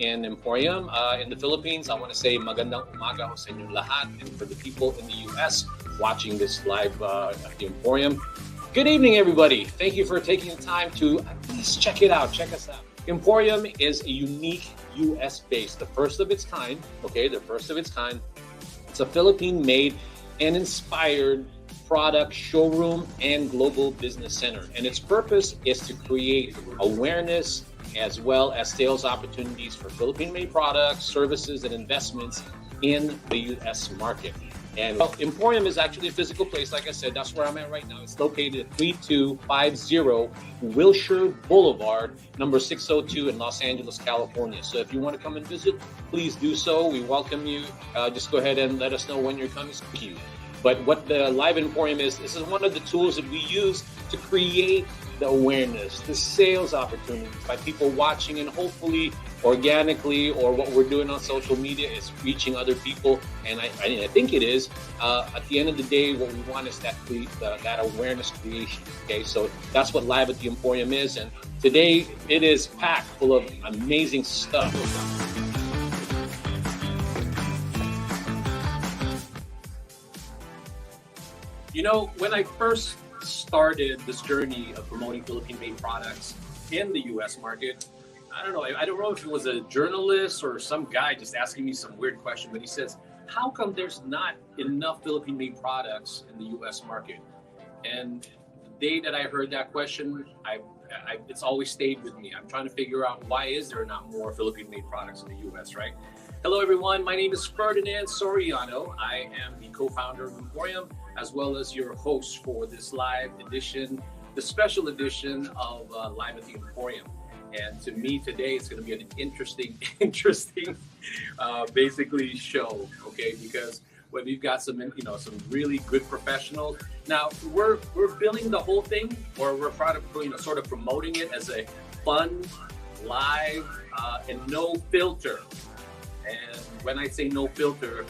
in Emporium. In the Philippines, I want to say magandang umaga ho sa inyong lahat. And for the people in the US watching this live at the Emporium, good evening, everybody. Thank you for taking the time to at least check it out. Check us out. Emporium is a unique US base, the first of its kind. Okay, the first of its kind. It's a Philippine-made and inspired product showroom and global business center. And its purpose is to create awareness as well as sales opportunities for Philippine-made products, services, and investments in the US market. And Emporium is actually a physical place. Like I said, that's where I'm at right now. It's located at 3250 Wilshire Boulevard, number 602 in Los Angeles, California. So if you want to come and visit, please do so. We welcome you. Just go ahead and let us know when you're coming. Thank you. But what the Live Emporium is, this is one of the tools that we use to create the awareness, the sales opportunities by people watching, and hopefully organically, or what we're doing on social media is reaching other people. And I think it is. At the end of the day, what we want is that awareness creation. Okay, so that's what Live at the Emporium is. And today it is packed full of amazing stuff. You know, when I first started this journey of promoting Philippine-made products in the U.S. market, I don't know if it was a journalist or some guy just asking me some weird question, but he says, how come there's not enough Philippine-made products in the U.S. market? And the day that I heard that question, it's always stayed with me. I'm trying to figure out, why is there not more Philippine-made products in the U.S., right? Hello, everyone. My name is Ferdinand Soriano. I am the co-founder of Emporium, as well as your host for this live edition, the special edition of Live at the Emporium. And to me today, it's going to be an interesting, basically show, okay? Because when we've got some really good professionals. Now we're billing the whole thing, or we're sort of promoting it as a fun, live, and no filter. And when I say no filter,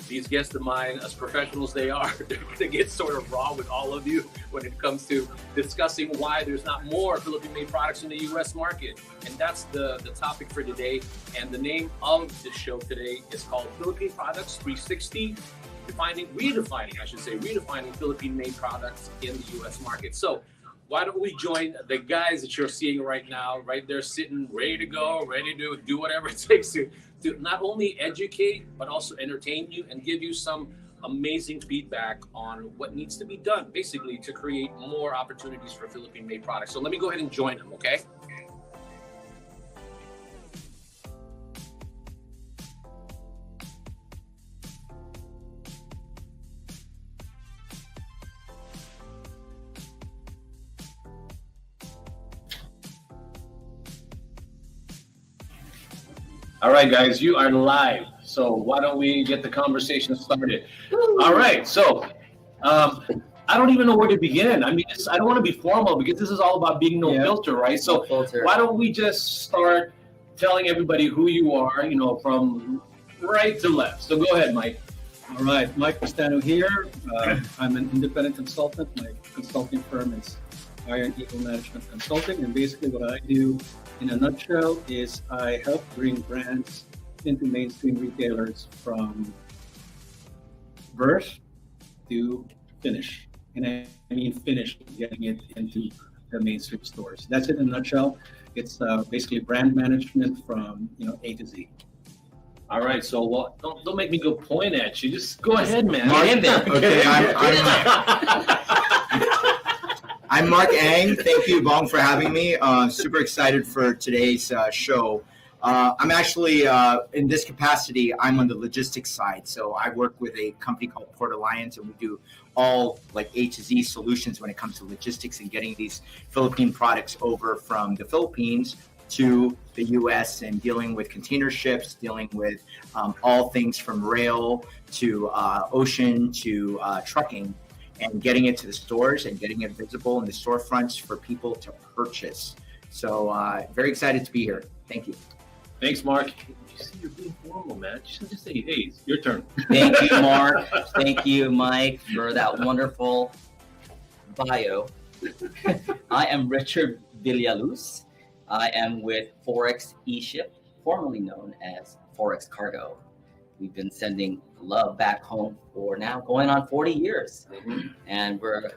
these guests of mine, as professionals they are, they're going to get sort of raw with all of you when it comes to discussing why there's not more Philippine-made products in the U.S. market. And that's the topic for today. And the name of the show today is called Philippine Products 360, redefining Philippine-made products in the U.S. market. So why don't we join the guys that you're seeing right now, right there sitting, ready to go, ready to do whatever it takes to not only educate, but also entertain you and give you some amazing feedback on what needs to be done, basically, to create more opportunities for Philippine-made products. So let me go ahead and join them, okay? All right, guys, you are live. So why don't we get the conversation started? All right, so I don't even know where to begin. I mean, I don't want to be formal because this is all about being no filter, right? So why don't we just start telling everybody who you are, from right to left. So go ahead, Mike. All right, Mike Pestano here. I'm an independent consultant. My consulting firm is Iron Eagle Management Consulting, and basically what I do in a nutshell is I help bring brands into mainstream retailers from birth to finish. And I mean finish, getting it into the mainstream stores. That's it in a nutshell. It's basically brand management from A to Z. All right, so don't make me go point at you. Just go ahead, man. Okay, I'm Marc Ang. Thank you, Bong, for having me. Super excited for today's show. I'm actually, in this capacity, I'm on the logistics side. So I work with a company called Port Alliance, and we do all like A to Z solutions when it comes to logistics and getting these Philippine products over from the Philippines to the U.S. and dealing with container ships, dealing with all things from rail to ocean to trucking, and getting it to the stores and getting it visible in the storefronts for people to purchase. So very excited to be here. Thank you. Thanks, Mark. You see, you're being formal, man. Just say, hey, it's your turn. Thank you, Mark. Thank you, Mike, for that wonderful bio. I am Richard Villaluz. I am with Forex eShip. formerly known as Forex Cargo. We've been sending love back home for now going on 40 years. And we're,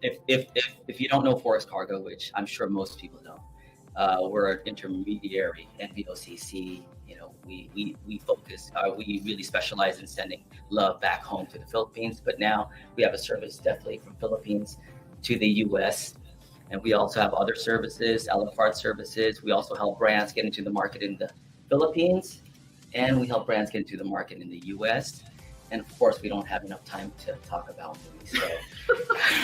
if you don't know Forex Cargo, which I'm sure most people don't, we're an intermediary, NVOCC. You know, we focus, we really specialize in sending love back home to the Philippines, but now we have a service definitely from Philippines to the US. And we also have other services, a la carte services. We also help brands get into the market in the Philippines, and we help brands get into the market in the US. And of course, we don't have enough time to talk about movies. So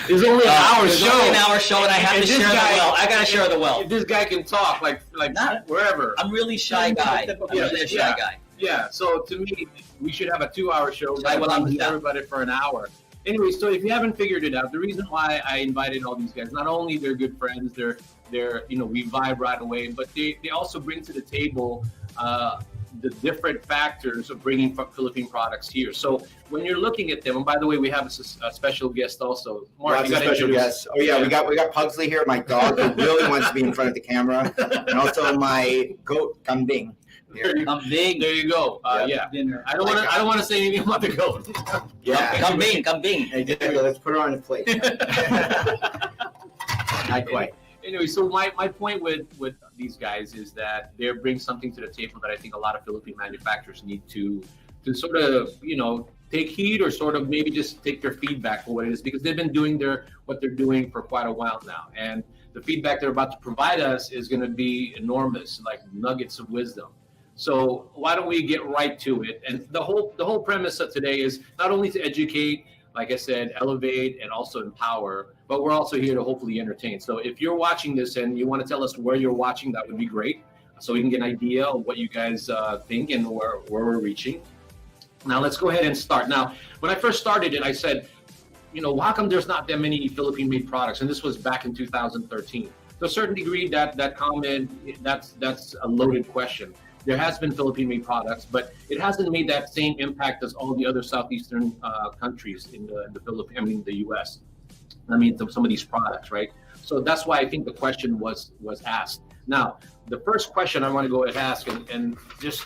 There's only an hour there's show. only an hour show, and I have And to this share guy- the wealth. I gotta share the wealth. If this guy can talk like Not- wherever. I'm really shy guy. I'm really a shy Yeah. guy. Yeah, so to me, we should have a 2-hour show. Shy well, I'm- everybody for an hour. Anyway, so if you haven't figured it out, the reason why I invited all these guys, not only they're good friends, they're we vibe right away, but they also bring to the table the different factors of bringing Philippine products here. So when you're looking at them, and by the way, we have a special guest also. Mark, Lots you of gotta special introduce- guests. Oh yeah, we got Pugsley here, my dog who really wants to be in front of the camera, and also my goat Kambing. I'm big. There you go. Yeah. Dinner. I don't want to say anything about the goat. Yeah. Come bing. Exactly. Let's put her on the plate. Not quite. Anyway, so my point with these guys is that they bring something to the table that I think a lot of Philippine manufacturers need to sort of, take heed, or sort of maybe just take their feedback for what it is, because they've been doing what they're doing for quite a while now. And the feedback they're about to provide us is going to be enormous, like nuggets of wisdom. So why don't we get right to it? And the whole premise of today is not only to educate, like I said, elevate, and also empower, but we're also here to hopefully entertain. So if you're watching this and you want to tell us where you're watching, that would be great, so we can get an idea of what you guys think and where we're reaching. Now let's go ahead and start. Now, when I first started it, I said, how come there's not that many Philippine-made products? And this was back in 2013. To a certain degree, that comment, that's a loaded question. There has been Philippine-made products, but it hasn't made that same impact as all the other southeastern countries in the Philippines, the U.S. Some of these products, right? So that's why I think the question was asked. Now, the first question I want to go ahead and ask, and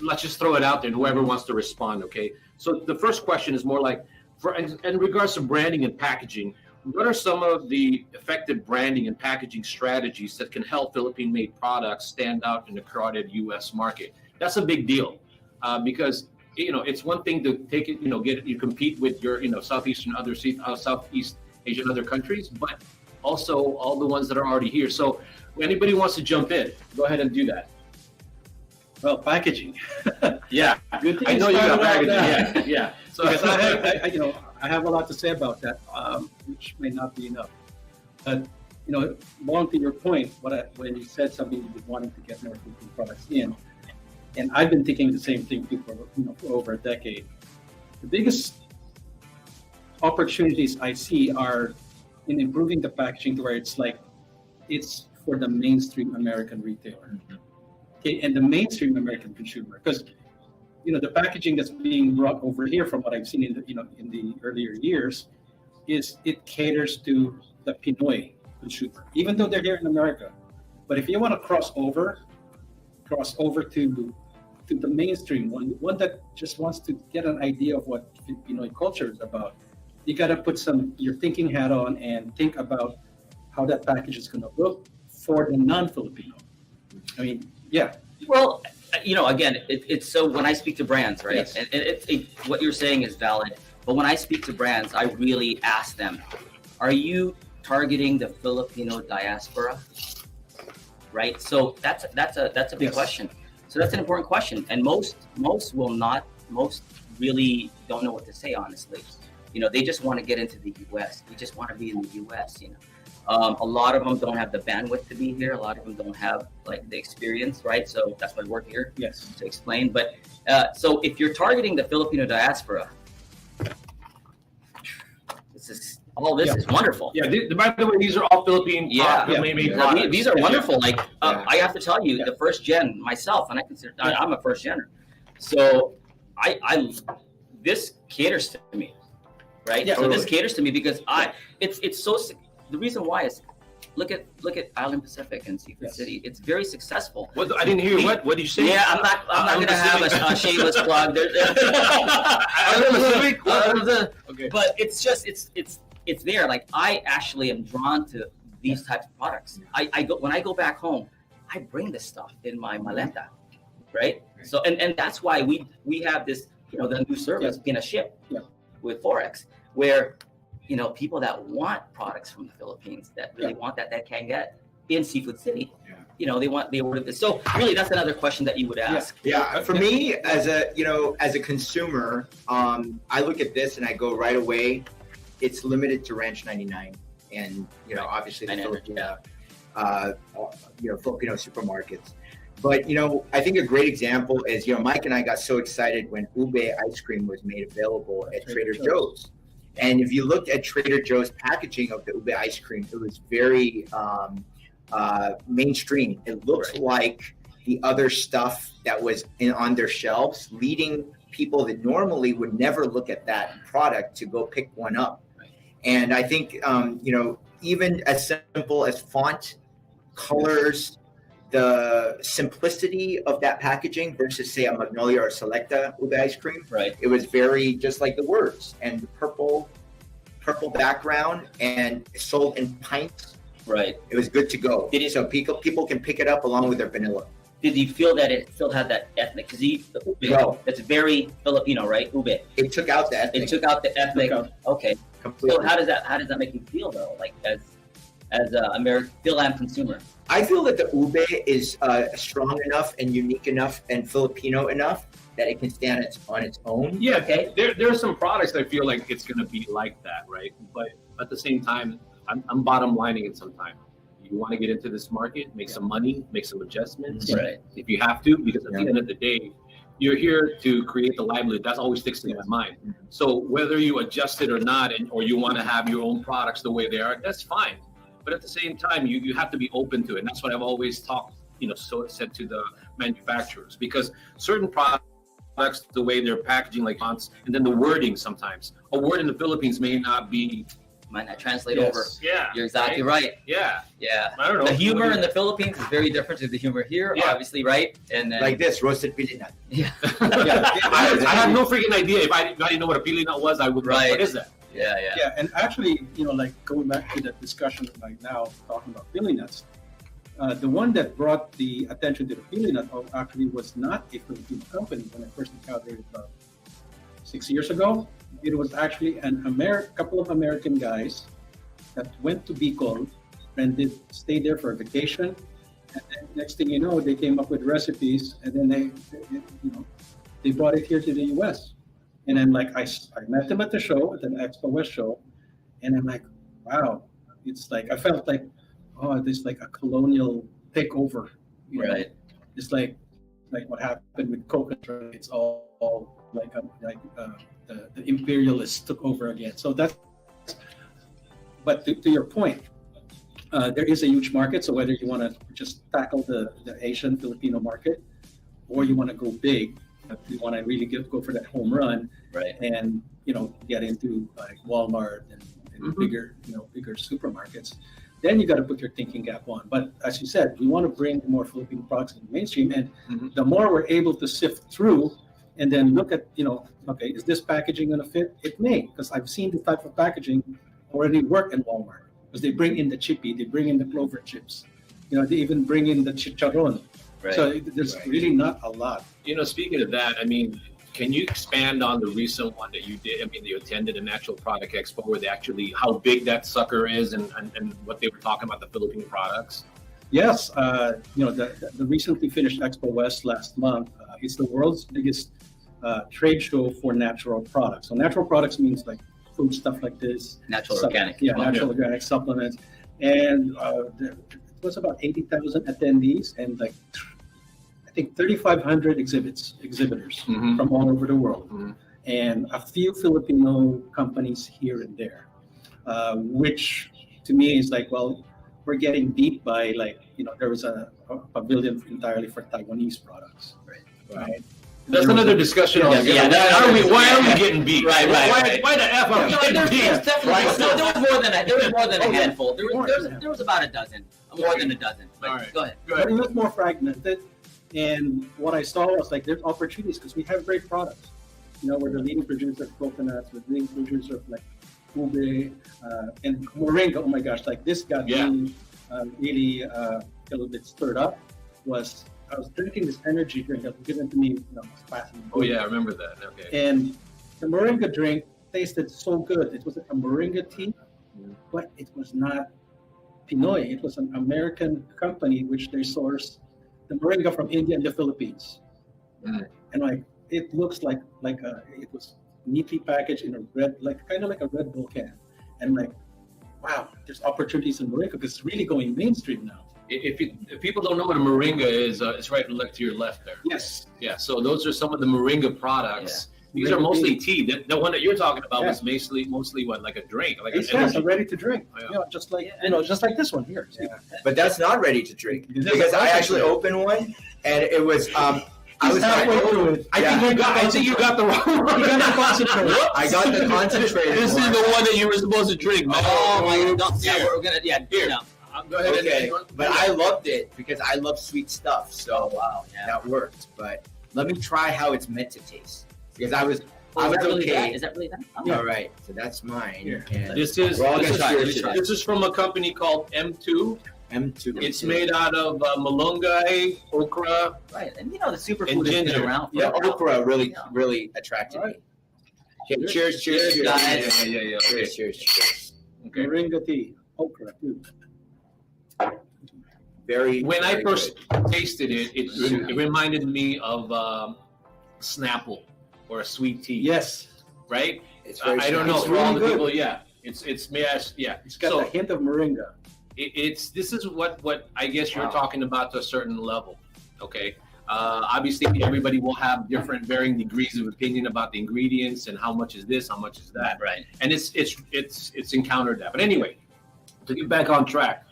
let's just throw it out there, and whoever wants to respond, okay? So the first question is more like, in regards to branding and packaging, what are some of the effective branding and packaging strategies that can help Philippine-made products stand out in the crowded U.S. market? That's a big deal, because it's one thing to take it, you compete with your Southeast Asian other countries, but also all the ones that are already here. So, anybody wants to jump in, go ahead and do that. Well, packaging. Yeah, Good thing I know you got started packaging. out Yeah. So Because I have a lot to say about that, which may not be enough. But along to your point, when you said something you wanting to get more Philippine products in, and I've been thinking the same thing too for over a decade. The biggest opportunities I see are in improving the packaging to where it's for the mainstream American retailer, okay, and the mainstream American consumer, because the packaging that's being brought over here, from what I've seen in the earlier years, is it caters to the Pinoy consumer, even though they're here in America. But if you want to cross over to the mainstream one that just wants to get an idea of what Pinoy culture is about, you got to put your thinking hat on and think about how that package is going to look for the non-Filipino. Yeah. Well, again, it's so when I speak to brands, right? Yes. And what you're saying is valid. But when I speak to brands, I really ask them, are you targeting the Filipino diaspora? Right? So that's a big Yes. question. So that's an important question. And most really don't know what to say, honestly. They just want to get into the US. They just want to be in the US, A lot of them don't have the bandwidth to be here. A lot of them don't have the experience, right? So that's why we're here Yes. to explain. But so if you're targeting the Filipino diaspora, this is wonderful. Yeah. By the way, these are all Philippine made products. These are wonderful. Yeah. I have to tell you, the first gen myself, and I'm a first gener. So this caters to me, right? Yeah, so this totally. caters to me because it's so. The reason why is look at Island Pacific and Seafood City. It's very successful. What? I didn't hear you. What did you say? Yeah, I'm not gonna have a shameless plug. Okay. But it's just it's there. Like I actually am drawn to these types of products. I go when I go back home, I bring this stuff in my maleta, right? So and that's why we have this, the new service being a ship with Forex, where people that want products from the Philippines that really want that can get in Seafood City. They order this. So really, that's another question that you would ask. Yeah, for me as a consumer, I look at this and I go right away. It's limited to Ranch 99, and obviously the Filipino supermarkets. But I think a great example is Mike and I got so excited when ube ice cream was made available at Trader Joe's. And if you looked at Trader Joe's packaging of the ube ice cream, it was very mainstream. It looked like the other stuff that was on their shelves, leading people that normally would never look at that product to go pick one up. And I think, even as simple as font, colors, the simplicity of that packaging versus, say, a Magnolia or Selecta ube ice cream. Right. It was very just like the words, and the purple background, and sold in pints. Right. It was good to go. So people can pick it up along with their vanilla. Did you feel that it still had that ethnic? Because the ube, that's very Filipino, right? Ube. It took out the ethnic. It took out the ethnic. Okay. Completely. So how does that make you feel though? Like as a American Phil-Am consumer? I feel that the ube is strong enough and unique enough and Filipino enough that it can stand on its own. Yeah, okay. There are some products that I feel like it's going to be like that, right? But at the same time, I'm bottom lining it sometimes. You want to get into this market, make some money, make some adjustments. Right. If you have to, because at the end of the day, you're here to create the livelihood. That's always sticks in my mind. So whether you adjust it or not, or you want to have your own products the way they are, that's fine. But at the same time, you have to be open to it. And that's what I've always said to the manufacturers, because certain products, the way they're packaging, like fonts, and then the wording sometimes. A word in the Philippines might not translate over. Yeah. You're exactly right. Yeah. Yeah. I don't know. The humor in the Philippines is very different to the humor here, obviously, right? And then, like this, roasted pilinat. Yeah. I have no freaking idea. If I didn't know what a pilinat was, I would. Right. What is that? Yeah, and actually, like going back to that discussion right now, talking about pilinats, the one that brought the attention to the pilinat actually was not a Filipino company when I first encountered it about 6 years ago. It was actually a couple of American guys that went to Bicol and stayed there for a vacation. And then next thing you know, they came up with recipes, and then they brought it here to the U.S. And then I met them at the show, at the Expo West show, and I'm like, wow, it's like I felt like, this like a colonial takeover, right? It's like what happened with coconut. It's all the imperialists took over again. So that's. But to your point, there is a huge market. So whether you want to just tackle the Asian Filipino market, or you want to go big. If you want to really go for that home run, right? And get into like Walmart and bigger supermarkets, then you got to put your thinking cap on. But as you said, we want to bring more Filipino products in the mainstream, and the more we're able to sift through, and then look at okay, is this packaging going to fit? It may, because I've seen the type of packaging already work in Walmart, because they bring in the chippy, they bring in the clover chips, they even bring in the chicharron. Right. So there's really not a lot. Speaking of that, I mean, can you expand on the recent one that you did? I mean, you attended a Natural Product Expo where they actually, how big that sucker is and what they were talking about, the Philippine products? Yes. The recently finished Expo West last month, it's the world's biggest trade show for natural products. So natural products means like food stuff like this. Organic. Yeah, natural organic supplements. And there was about 80,000 attendees and I think 3,500 exhibitors from all over the world, and a few Filipino companies here and there, which to me is we're getting beat by there was a pavilion entirely for Taiwanese products, right? That's another discussion. Yeah, altogether. yeah, Why are we getting beat? Right. Why the F are we getting There beat? was more than a handful. There was about a dozen, more than a dozen. But All right. go ahead. But it was more fragmented. And what I saw was like there's opportunities because we have great products. We're the leading producer of coconuts, we're the leading producer of like ube and moringa. Oh my gosh, like this got me really a little bit stirred up. I was drinking this energy drink that was given to me, fascinating. Oh yeah, I remember that. Okay. And the moringa drink tasted so good. It was a moringa tea, but it was not Pinoy. It was an American company which they source the moringa from India and the Philippines. And like it looks like it was neatly packaged in a red, kind of like a Red Bull can. And like, wow, there's opportunities in moringa because it's really going mainstream now. If people don't know what a moringa is, it's right to your left there. Yes. Yeah. So those are some of the moringa products. Yeah. These are mostly tea. The one that you're talking about was mostly what, like a drink, like an energy. Ready to drink. Yeah. Just like just like this one here. Yeah. But that's not ready to drink because I actually opened one and it was. I was halfway through it. I think you got the wrong one. You got the concentrate. I got the concentrated. This is the one that you were supposed to drink. Oh my God! Yeah, we're gonna here. Go ahead. Okay, but I loved it because I love sweet stuff. So that worked. But let me try how it's meant to taste because I was okay. Is that really that? Oh. All right, so that's mine. And This is from a company called M2. M2. It's made out of malunggay, okra. Right, and the superfood And has been ginger. around. Yeah, okra really attracted me. Okay, cheers, guys. Yeah. Okay. Cheers. Okay. Moringa tea, okra too. When I very first good. tasted it, it reminded me of Snapple or a sweet tea. Yes. Right? It's very I don't know. It's For all the really people, good. It's yeah. It's got So a hint of moringa. this is what I guess you're talking about to a certain level. Okay. Obviously, everybody will have different varying degrees of opinion about the ingredients and how much is this, how much is that. Right. And it's encountered that. But anyway, to get back on track,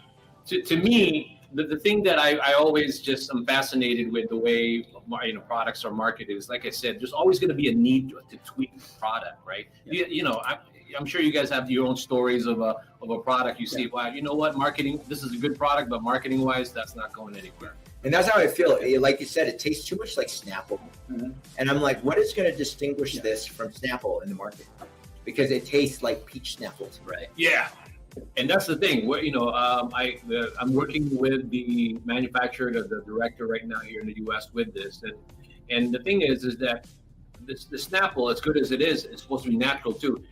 to me, the thing that I always just am fascinated with the way products are marketed is, like I said, there's always going to be a need to tweak the product, right? Yeah. I'm sure you guys have your own stories of a product. You see, wow, you know what, marketing, this is a good product, but marketing wise, that's not going anywhere. And that's how I feel. Like you said, it tastes too much like Snapple. Mhm. And I'm like, what is going to distinguish this from Snapple in the market? Because it tastes like peach Snapple. Right. Yeah. And that's the thing. I'm working with the manufacturer, the director right now here in the U.S. with this, and the thing is that the Snapple, as good as it is, it's supposed to be natural too.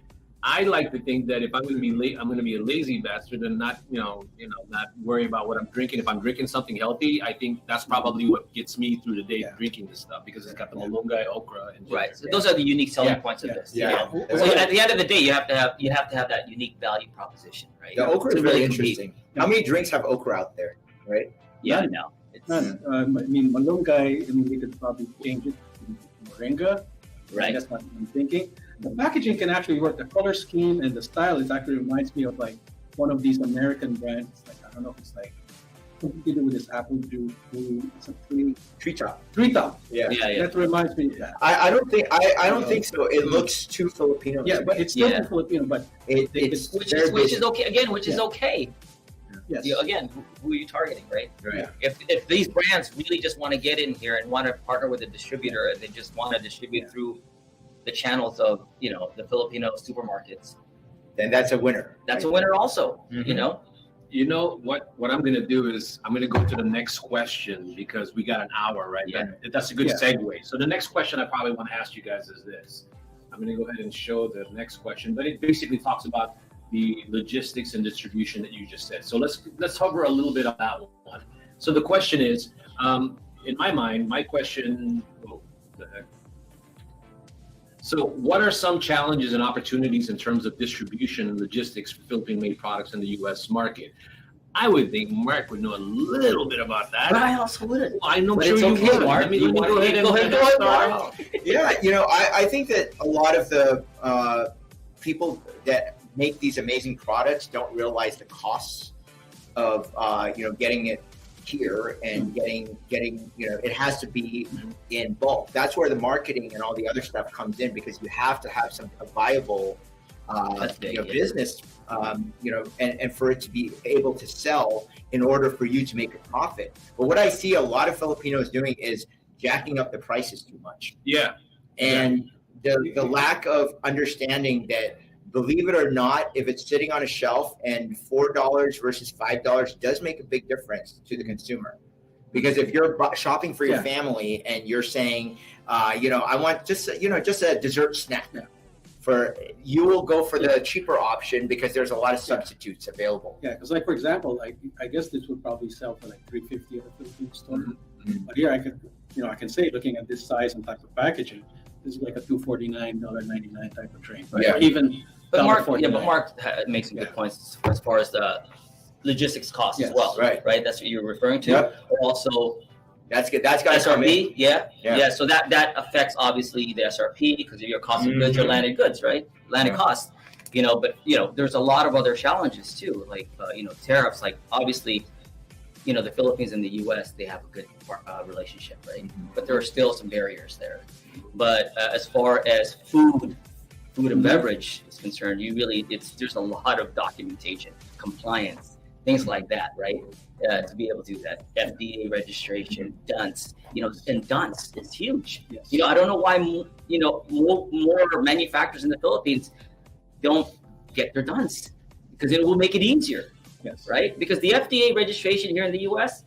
I like to think that if I'm going to be late, I'm going to be a lazy bastard and not not worry about what I'm drinking. If I'm drinking something healthy, I think that's probably what gets me through the day drinking this stuff because it's got the malunggay, okra, and ginger. Right. So those are the unique selling points of this. Yeah. So at the end of the day, you have to have that unique value proposition, right? The okra is To really compete. interesting. How many drinks have okra out there, right? Yeah, None. no. It's None. Malunggay, we could probably change it to moringa. right. That's not what I'm thinking. The packaging can actually work. The color scheme and the style actually reminds me of like one of these American brands. Like I don't know if it's like something to do with this apple juice. It's a Treetop. treetop. Yeah. Yeah. That reminds me of that. I don't think so. It looks too Filipino. Yeah, to but me. it's still Yeah. Filipino. But it's Which very is basic. okay. Again, which is okay. yes, Again, who are you targeting, right? Right. If these brands really just want to get in here and want to partner with a distributor and they just want to distribute through the channels of the Filipino supermarkets, Then that's a winner. that's a winner also. Mhm. You know. You know what I'm going to do is I'm going to go to the next question because we got an hour, right? Yeah. That's a good Yeah. segue. So the next question I probably want to ask you guys is this. I'm going to go ahead and show the next question, but it basically talks about the logistics and distribution that you just said. So let's hover a little bit on that one. So the question is, in my mind, my question, the heck? So what are some challenges and opportunities in terms of distribution and logistics for Philippine-made products in the U.S. market? I would think Mark would know a little bit about that. But I also wouldn't. I'm not But sure it's you okay, would. Mark. Let me go ahead and Go ahead, start Mark. out. Yeah, I think that a lot of the people that make these amazing products don't realize the costs of getting it here and getting it has to be in bulk. That's where the marketing and all the other stuff comes in, because you have to have a viable business, and for it to be able to sell in order for you to make a profit. But what I see a lot of Filipinos doing is jacking up the prices too much. Yeah. And the lack of understanding that, believe it or not, if it's sitting on a shelf and $4 versus $5 does make a big difference to the consumer. Because if you're shopping for your family and you're saying, I want just a dessert snack, you will go for the cheaper option because there's a lot of substitutes available. Yeah, because for example, I guess this would probably sell for $350 at a Philippine store. But here I can say, looking at this size and type of packaging, this is like a $249, $99 type of tray. Right? Yeah. Or even But Marc $1.49. makes some good points as far as the logistics costs as well. Right. That's what you're referring to. Yep. Also, That's good. That's got to come in. SRP. Yeah. So that affects obviously the SRP because of your cost of goods or landed goods, right? Landed costs. But there's a lot of other challenges too, like tariffs. Like obviously, the Philippines and the U.S. they have a good relationship, right? But there are still some barriers there. But as far as food and beverage is concerned, there's a lot of documentation, compliance, things like that, right? To be able to do that, FDA registration, DUNS, and DUNS is huge. Yes. I don't know why, more manufacturers in the Philippines don't get their DUNS, because it will make it easier, right? Because the FDA registration here in the U.S.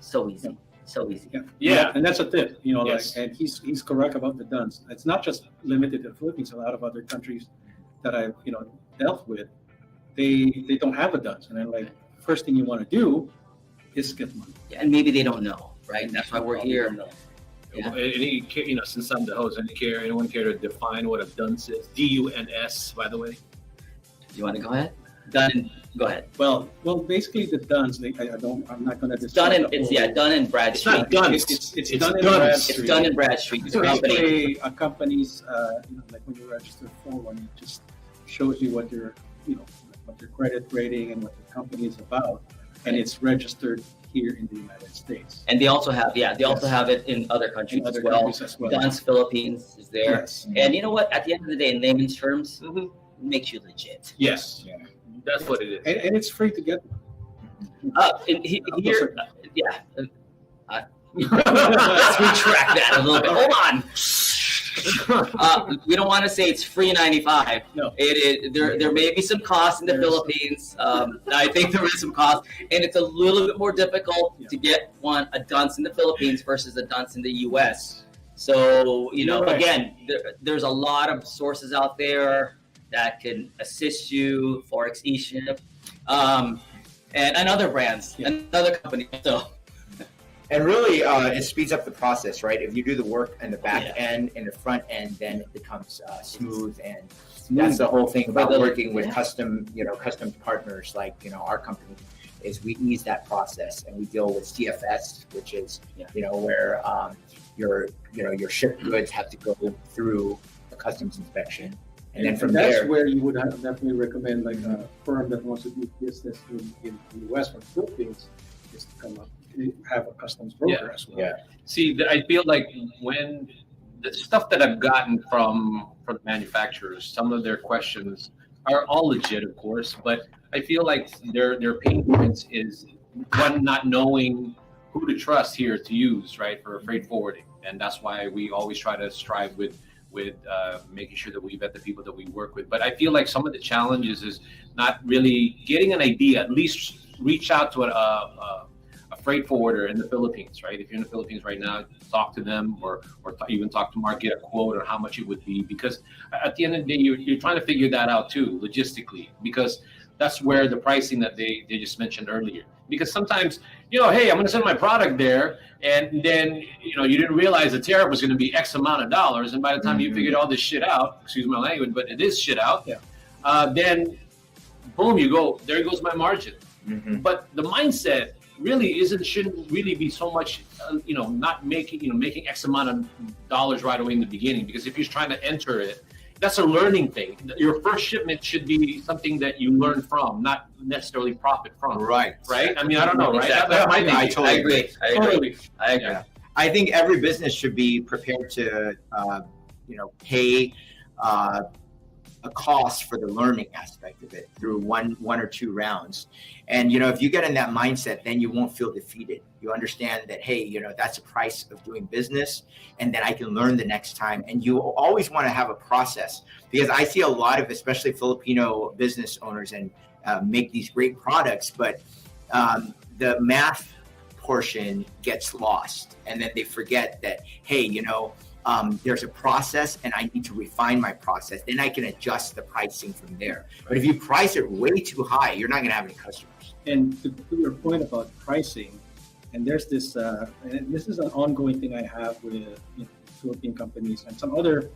so easy. So easy. Yeah, and that's a tip, Yes. and he's correct about the DUNS. It's not just limited to the Philippines. A lot of other countries that I've dealt with, they don't have a DUNS, and then first thing you want to do is get money. Yeah, and maybe they don't know, right? That's why we're here. Yeah. Since I'm the host, anyone care to define what a DUNS is? DUNS, by the way. You want to go ahead? Go ahead. Well, basically the DUNS. I'm not going to Dun and Bradstreet. It's not DUNS. It's It's Dun and DUNS. Bradstreet. It's Dun and Bradstreet. It's basically a company's, like when you register for one, it just shows you what your credit rating and what the company is about, and it's registered here in the United States. And they also have, have it in other countries, In other as, well. countries as well. DUNS Philippines is there. Yes. And you know what? At the end of the day, in layman's terms, it makes you legit. Yes. Yeah. That's what it is. And it's free to get. Here, let's retract that a little bit. Hold on. We don't want to say it's free 95. No. There may be some costs in the Philippines. I think there is some cost, and it's a little bit more difficult to get a DUNS in the Philippines versus a DUNS in the U.S. So Right. Again, there's a lot of sources out there that can assist you, Forex eShip, and other brands, another company. So. And really, it speeds up the process, right? If you do the work in the back end and the front end, then it becomes smooth. And that's the whole thing about working with custom partners like our company, is we ease that process, and we deal with CFS, which is where your shipped goods have to go through a customs inspection. And then from that's there, where you would definitely recommend a firm that wants to do business in the U.S. or the Philippines is to come up, have a customs broker as well. Yeah. See, I feel like when the stuff that I've gotten from manufacturers, some of their questions are all legit, of course, but I feel like their pain points is one, not knowing who to trust here to use, right, for freight forwarding. And that's why we always try to strive with making sure that we vet the people that we work with. But I feel like some of the challenges is not really getting an idea. At least reach out to a freight forwarder in the Philippines, right? If you're in the Philippines right now, talk to them or even talk to Mark, get a quote on how much it would be. Because at the end of the day, you're trying to figure that out too, logistically, because that's where the pricing that they just mentioned earlier. Because sometimes, hey, I'm going to send my product there, and then, you didn't realize the tariff was going to be X amount of dollars. And by the time you figured all this shit out, excuse my language, but it is shit out, then boom, there goes my margin. But the mindset really shouldn't really be so much, not making X amount of dollars right away in the beginning. Because if you're trying to enter it, that's a learning thing. Your first shipment should be something that you learn from, not necessarily profit from. Right. Right? I mean, I don't know, right? Exactly. That's my thinking. I totally agree. Totally. I agree. Yeah. I think every business should be prepared to, pay a cost for the learning aspect of it through one or two rounds. And, if you get in that mindset, then you won't feel defeated. You understand that, hey, that's the price of doing business, and then I can learn the next time. And you always want to have a process, because I see a lot of, especially Filipino business owners, and make these great products, but the math portion gets lost. And then they forget that, hey, there's a process, and I need to refine my process. Then I can adjust the pricing from there. But if you price it way too high, you're not going to have any customers. And to your point about pricing, and there's this, and this is an ongoing thing I have with Philippine companies and some other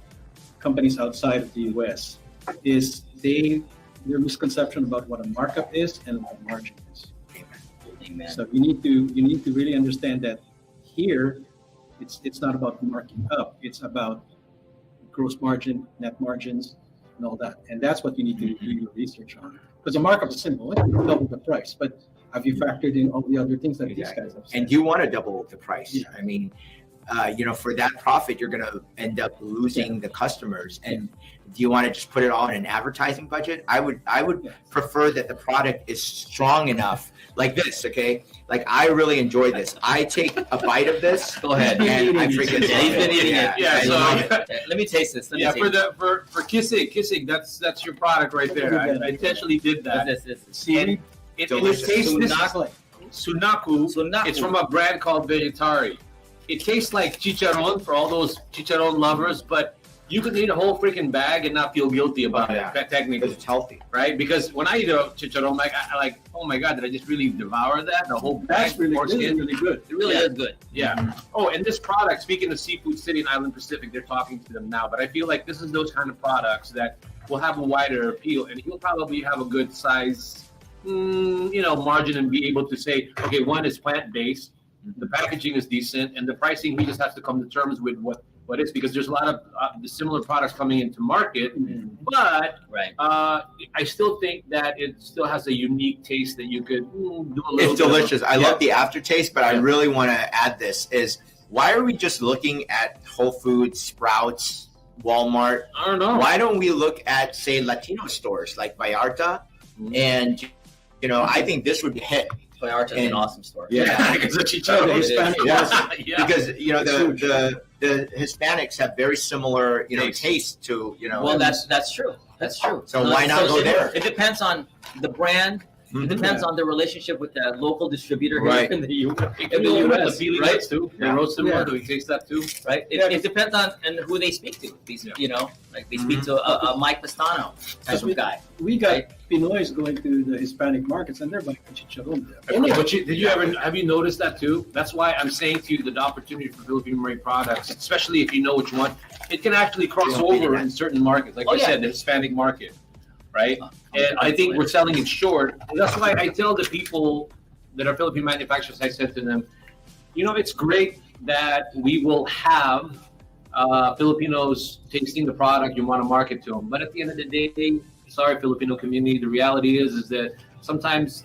companies outside of the US, is their misconception about what a markup is and what a margin is. Amen. So you need to really understand that here, it's not about marking up. It's about gross margin, net margins, and all that. And that's what you need to do your research on. Because the markup is simple, double the price. But have you factored in all the other things that these guys have said? And you want to double the price. Yeah. I mean, for that profit, you're going to end up losing the customers. And do you want to just put it all in an advertising budget? I would prefer that the product is strong enough, like this, okay? Like, I really enjoy this. I take a bite of this. Go ahead. And I freaking Yeah, he's been eating it. Yeah, so Let me taste this. for kissing, that's your product right there. I intentionally did that. See, And it Delicious. tastes Sunaku. Sunaku. It's from a brand called Vegetari. It tastes like chicharron for all those chicharron lovers, but you could eat a whole freaking bag and not feel guilty about it, technically. Because it's healthy. Right? Because when I eat a chicharron, I like, oh my God, did I just really devour that? The whole bag. That's really good. Really good. It really is good. Yeah. Oh, and this product, speaking of Seafood City and Island Pacific, they're talking to them now. But I feel like this is those kind of products that will have a wider appeal, and he'll probably have a good size, margin, and be able to say, okay, one is plant-based, the packaging is decent, and the pricing, he just has to come to terms with what is, because there's a lot of similar products coming into market, but I still think that it still has a unique taste that you could do a little. It's delicious. I love the aftertaste, but I really want to add this is, why are we just looking at Whole Foods, Sprouts, Walmart? I don't know. Why don't we look at, say, Latino stores like Vallarta? And, I think this would be a hit. Vallarta is an awesome store. Yeah. Because of chicharron. Because, the Hispanics have very similar, taste to, Well, that's true. That's true. So why not go there? It depends on the brand. It depends on the relationship with the local distributor here in the U.S. The peely nuts too. They roast them. Do we taste that too? Right. It depends on who they speak to. Like they speak to a Mike Pestano type of guy. We got Pinoys going to the Hispanic markets, and they're buying chicharron there. But have you noticed that too? That's why I'm saying to you, the opportunity for Philippine-Made products, especially if you know what you want, it can actually cross over in certain markets. Like I said, the Hispanic market. Right? And I think we're selling it short. That's why I tell the people that are Philippine manufacturers, I said to them, it's great that we will have Filipinos tasting the product you want to market to them. But at the end of the day, sorry, Filipino community, the reality is that sometimes,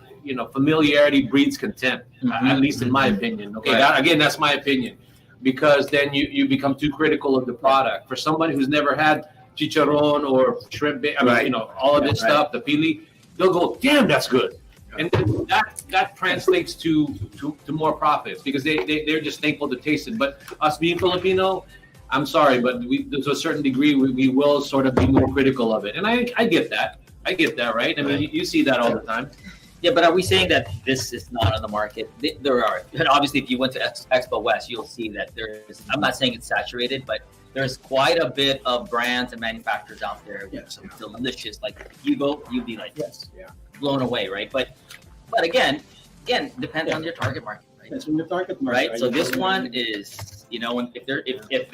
familiarity breeds contempt, at least in my opinion. Okay, that's my opinion. Because then you become too critical of the product. For somebody who's never had chicharron or shrimp, all of this stuff, the pili, they'll go, damn, that's good. And that translates to more profits, because they're just thankful to taste it. But us being Filipino, I'm sorry, but to a certain degree, we will sort of be more critical of it. And I get that. Right? I mean, you see that all the time. Yeah, but are we saying that this is not on the market? There are. And obviously, if you went to Expo West, you'll see that there is. I'm not saying it's saturated, but there's quite a bit of brands and manufacturers out there with some delicious, like you'd be like blown away, right? But again, depends on your target market, right? That's on your target market, right? So this one is, if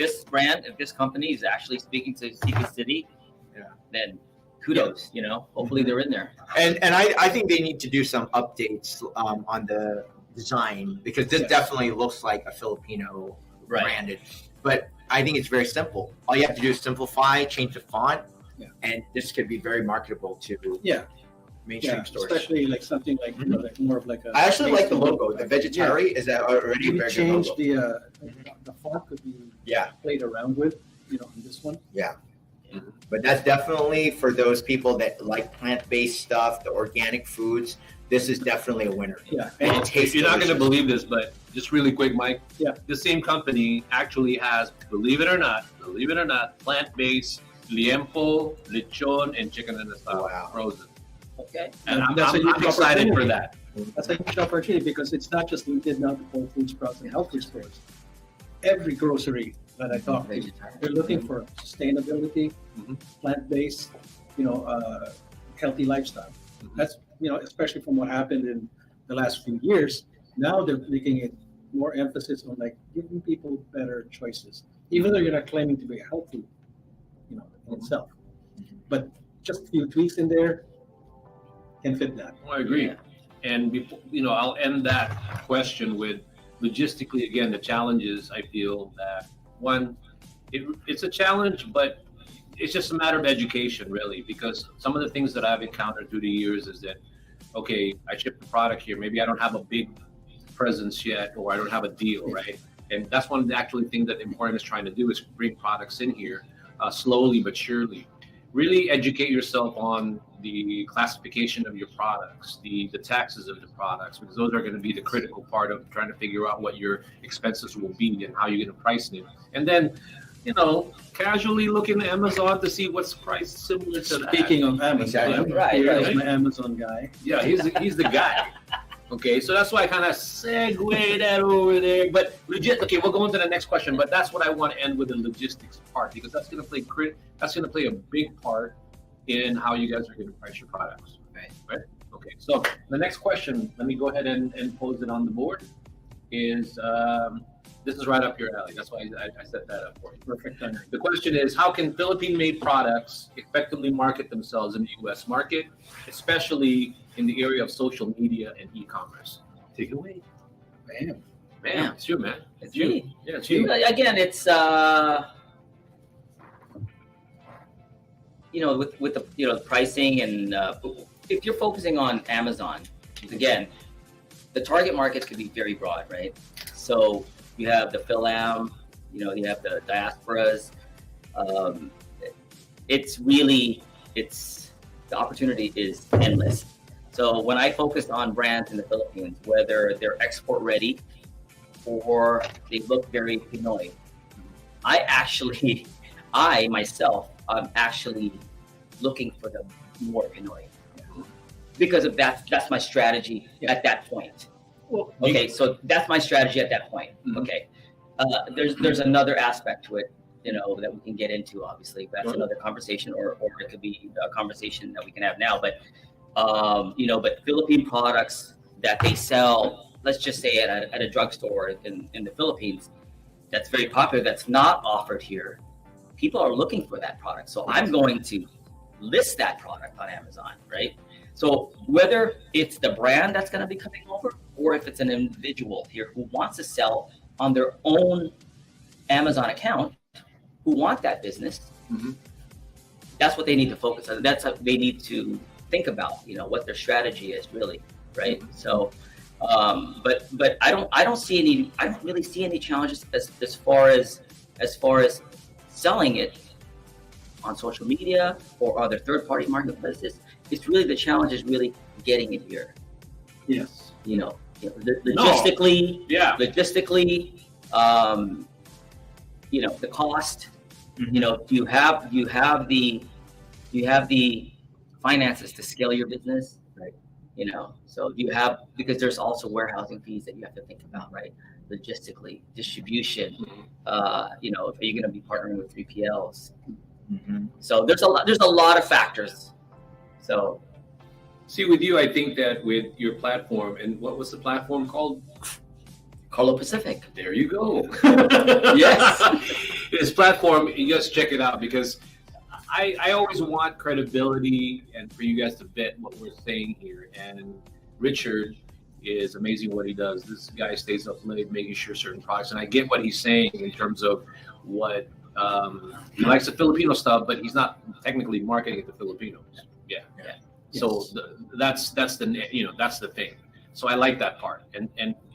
this company is actually speaking to Seafood City, then kudos, hopefully they're in there. And I think they need to do some updates on the design, because this definitely looks like a Filipino branded. But I think it's very simple. All you have to do is simplify, change the font, Yeah. and this could be very marketable to Yeah, mainstream yeah, stores. especially like something like, like more of like a. I actually like the tasty logo. The vegetarian is that already a We very good changed logo. the font could be Yeah. played around with, on this one. But that's definitely for those people that like plant-based stuff, the organic foods. This is definitely a winner. Yeah. And it tastes You're not going to delicious. believe this, but just really quick, Mike. Yeah. The same company actually has, believe it or not, plant-based liempo, lechon, and chicken in the style Wow. frozen. Okay. And I'm That's a huge excited for opportunity. that. That's a huge opportunity because it's not just limited now to Whole Foods, Sprouts, and health food stores. Every grocery that I talk to, Vegetarian. they're looking for sustainability, Mhm. plant-based, healthy lifestyle. Mhm. That's, especially from what happened in the last few years. Now they're making it more emphasis on like giving people better choices, even though you're not claiming to be a health food, in itself. But just a few tweaks in there can fit that. Oh, I agree. Yeah. And before, I'll end that question with logistically, again, the challenges. I feel that one, it's a challenge, but it's just a matter of education, really, because some of the things that I've encountered through the years is that, okay, I ship the product here. Maybe I don't have a big presence yet, or I don't have a deal, right? And that's one of the actually things that Emporium is trying to do is bring products in here slowly but surely. Really educate yourself on the classification of your products, the taxes of the products, because those are going to be the critical part of trying to figure out what your expenses will be and how you're going to price it. And then, casually look in Amazon to see what's priced similar to that. Speaking of Amazon, Exactly. Right, here's right. my Amazon guy. Yeah, he's the guy. Okay, so that's why I kind of segue that over there. But legit, okay, we'll go into the next question. But that's what I want to end with, the logistics part, because that's going to play a big part in how you guys are going to price your products. Right. Okay. So the next question, let me go ahead and pose it on the board. This is right up your alley. That's why I set that up for you. Perfect timing. The question is, how can Philippine-made products effectively market themselves in the U.S. market, especially in the area of social media and e-commerce? Take it away. Bam. Man, it's you, man. It's you. me. Yeah, it's you. Again, it's with the pricing and if you're focusing on Amazon, again, the target markets could be very broad, right? So you have the Philam, you have the diasporas. The opportunity is endless. So when I focus on brands in the Philippines, whether they're export ready or they look very Pinoy, I myself, I'm actually looking for the more Pinoy because of that. That's my strategy at that point. Well, Okay, so that's my strategy at that point. Mhm. Okay, there's another aspect to it, that we can get into. Obviously, that's another conversation, or it could be a conversation that we can have now. But but Philippine products that they sell, let's just say at a drugstore in the Philippines, that's very popular. That's not offered here. People are looking for that product, so I'm going to list that product on Amazon, right? So whether it's the brand that's going to be coming over, or if it's an individual here who wants to sell on their own Amazon account, who want that business, Mhm. that's what they need to focus on. That's what they need to think about, what their strategy is really, right? So, but I don't really see any challenges as far as selling it on social media or other third-party marketplaces. It's really the challenge is really getting it here. Yes. Logistically, Yeah. the cost. Do you have the finances to scale your business? Right. So do you have, because there's also warehousing fees that you have to think about, right? Logistically, distribution. Are you going to be partnering with 3PLs? So there's a lot of factors. So See, with you, I think that with your platform, and what was the platform called? Colo Pacific. There you go. Yes. This platform, you just check it out, because I always want credibility and for you guys to vet what we're saying here. And Richard is amazing what he does. This guy stays up late making sure certain products, and I get what he's saying in terms of what He likes the Filipino stuff, but he's not technically marketing it to Filipinos. Yeah. So that's the thing. So I like that part, and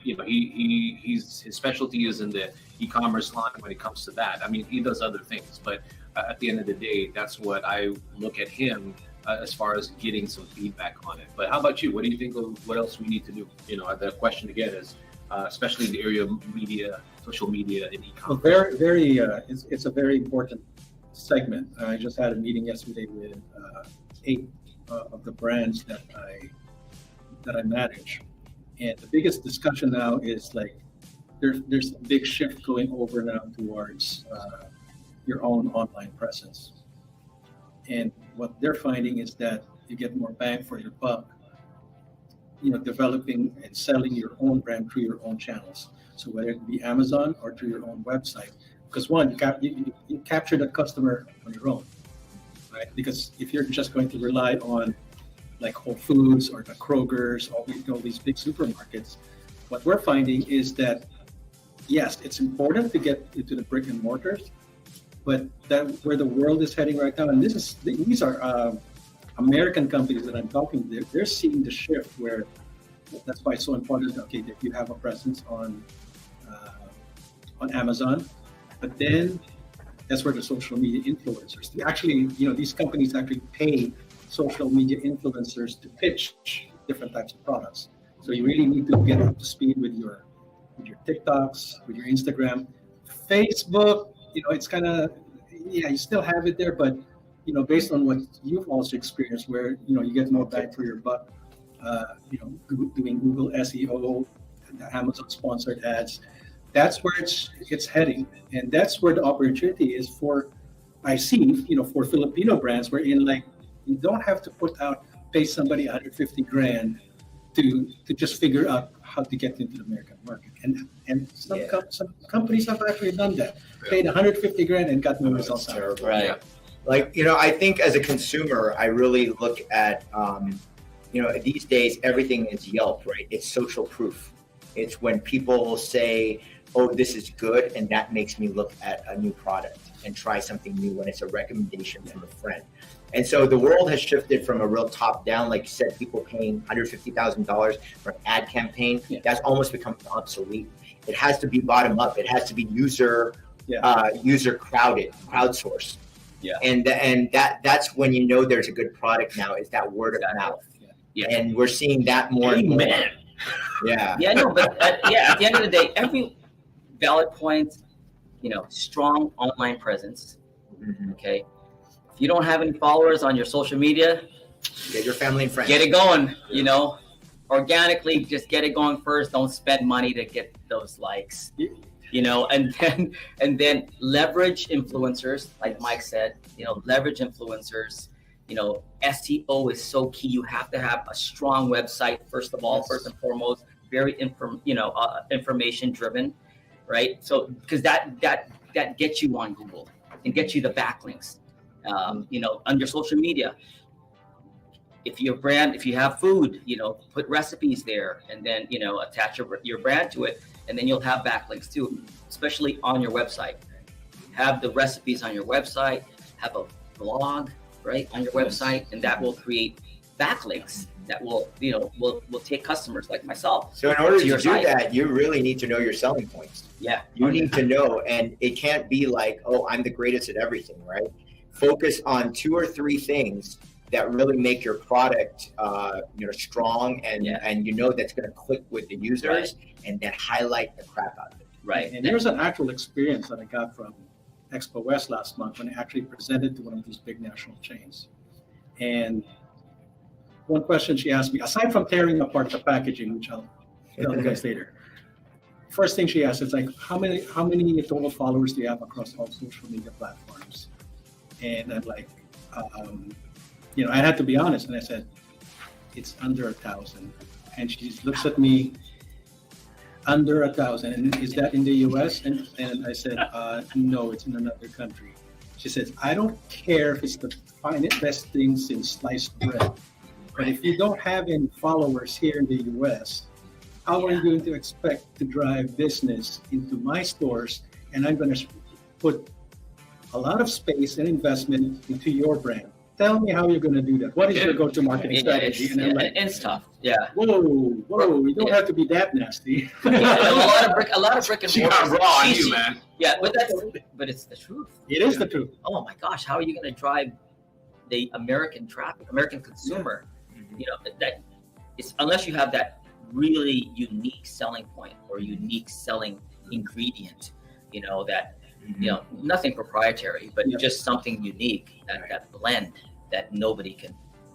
his specialty is in the e-commerce line when it comes to that. I mean, he does other things, but at the end of the day, that's what I look at him as far as getting some feedback on it. But how about you? What do you think of what else we need to do? The question again is, especially in the area of media, social media, and e-commerce. Well, it's a very important segment. I just had a meeting yesterday with 8 of the brands that I manage, and the biggest discussion now is like there's a big shift going over now towards your own online presence, and what they're finding is that you get more bang for your buck, developing and selling your own brand through your own channels. So whether it be Amazon or through your own website, because one, you capture the customer on your own, right? Because if you're just going to rely on like Whole Foods or the Kroger's, all these big supermarkets, what we're finding is that yes, it's important to get into the brick and mortars, but that where the world is heading right now, and these are American companies that I'm talking to, they're seeing the shift where that's why it's so important. Okay, that you have a presence on Amazon, but then that's where the social media influencers. Actually, these companies actually pay social media influencers to pitch different types of products. So you really need to get up to speed with your TikToks, with your Instagram, Facebook. It's kind of you still have it there, but based on what you've also experienced, where you get more bang for your buck, doing Google SEO, Amazon sponsored ads. That's where it's heading, and that's where the opportunity is for Filipino brands, wherein like you don't have to pay somebody $150,000 to just figure out how to get into the American market, and some companies have actually done that, paid $150,000 and got no results out of it. Right. Like, I think as a consumer, I really look at, these days, everything is Yelp, right? It's social proof. It's when people will say, oh, this is good, and that makes me look at a new product and try something new when it's a recommendation from a friend. And so the world has shifted from a real top down, like you said, people paying $150,000 for an ad campaign. Yeah. That's almost become obsolete. It has to be bottom up. It has to be user crowdsourced. Yeah. And that's when there's a good product now, is that word of mouth. Yeah. And we're seeing that more and more. Yeah. Yeah, no, but at the end of the day, every valid point, strong online presence. Mm-hmm. Okay. If you don't have any followers on your social media, get your family and friends. Get it going, organically, just get it going first. Don't spend money to get those likes. And then leverage influencers, like Mike said, leverage influencers. SEO is so key. You have to have a strong website, first of all, first and foremost, very information driven, right? So, because that gets you on Google and gets you the backlinks, on your social media. If you have food, put recipes there, and then, attach your brand to it. And then you'll have backlinks too, especially on your website. Have the recipes on your website, have a blog, right, on your website, and that will create backlinks that will take customers like myself. So in order to do that, you really need to know your selling points. Yeah. You need to know, and it can't be like, oh, I'm the greatest at everything, right? Focus on 2 or 3 things that really make your product, strong and that's going to click with the users, right. And then highlight the crap out of it. Right. And there's an actual experience that I got from Expo West last month when I actually presented to one of these big national chains. And one question she asked me, aside from tearing apart the packaging, which I'll tell you guys later, first thing she asked is like, how many total followers do you have across all social media platforms? And I'm like, I had to be honest, and I said, it's under 1,000. And she looks at me, under 1,000. And is that in the US? And I said, no, it's in another country. She says, I don't care if it's the best thing since sliced bread, but if you don't have any followers here in the US, how are you going to expect to drive business into my stores? And I'm going to put a lot of space and investment into your brand. Tell me how you're going to do that. What is your go-to-market strategy? It's, it's tough. Yeah. Whoa, you don't have to be that nasty. A lot of brick and She got mortar. raw on you, man. Yeah, but it's the truth. It is the truth. Oh my gosh, how are you going to drive the American traffic, American consumer? You know, that it's unless you have that really unique selling point or unique selling ingredient, you know, that you know, nothing proprietary, but just something unique, that blend that nobody can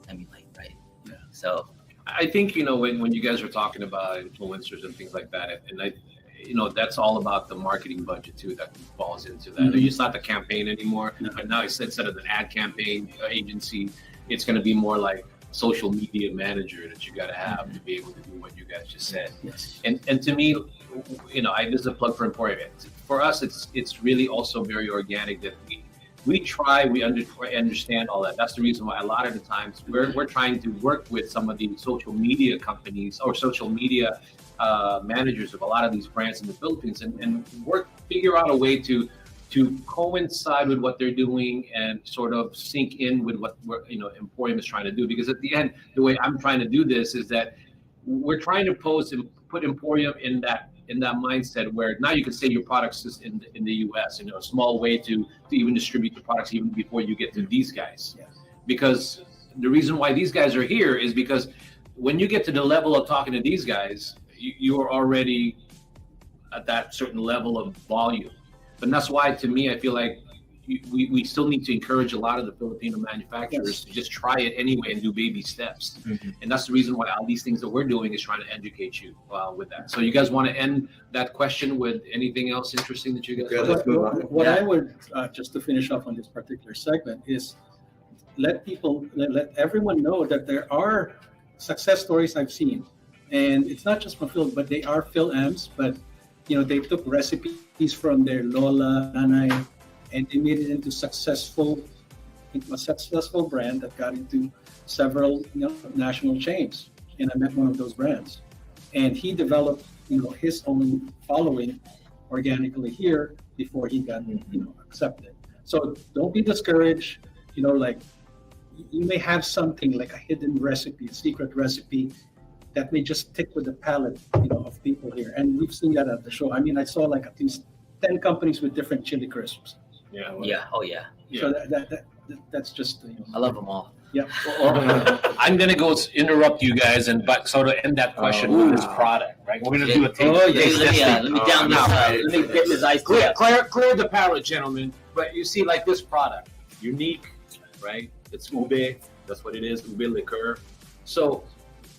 emulate, right? Yeah. So I think, you know, when you guys are talking about influencers and things like that, and I, you know, that's all about the marketing budget too that falls into that. It's not the campaign anymore, but now instead of an ad campaign agency, it's going to be more like social media manager that you got to have to be able to do what you guys just said. Yes. And to me, you know, this is a plug for Emporium. For us, it's really also very organic that we understand all that. That's the reason why a lot of the times we're trying to work with some of the social media companies or social media managers of a lot of these brands in the Philippines and figure out a way to coincide with what they're doing and sort of sync in with what Emporium is trying to do. Because at the end, the way I'm trying to do this is that we're trying to put Emporium in that mindset where now you can say your products is in the U.S. A small way to even distribute the products even before you get to these guys. Yes. Because the reason why these guys are here is because when you get to the level of talking to these guys, you are already at that certain level of volume. But that's why, to me, I feel like we still need to encourage a lot of the Filipino manufacturers to just try it anyway and do baby steps. And that's the reason why all these things that we're doing is trying to educate you with that. So you guys want to end that question with anything else interesting that you guys Good. want? Let's move on. What I would, just to finish off on this particular segment, is let everyone know that there are success stories I've seen. And it's not just from Phil, but they are Phil-Ams, but they took recipes from their Lola, Nanay, and they made it into a successful brand that got into several national chains. And I met one of those brands, and he developed his own following organically here before he got accepted. So don't be discouraged. Like you may have something like a hidden recipe, a secret recipe that may just stick with the palate of people here, and we've seen that at the show. I mean, I saw like at least 10 companies with different chili crisps. Yeah. Oh yeah. So that's just I love them all. Yeah. I'm gonna go interrupt you guys and sort of end that question with this product, right? We're gonna do a taste. Let me down this. Let me get this ice. Clear the palate, gentlemen. But you see, like this product, unique, right? It's ube. That's what it is, ube liqueur. So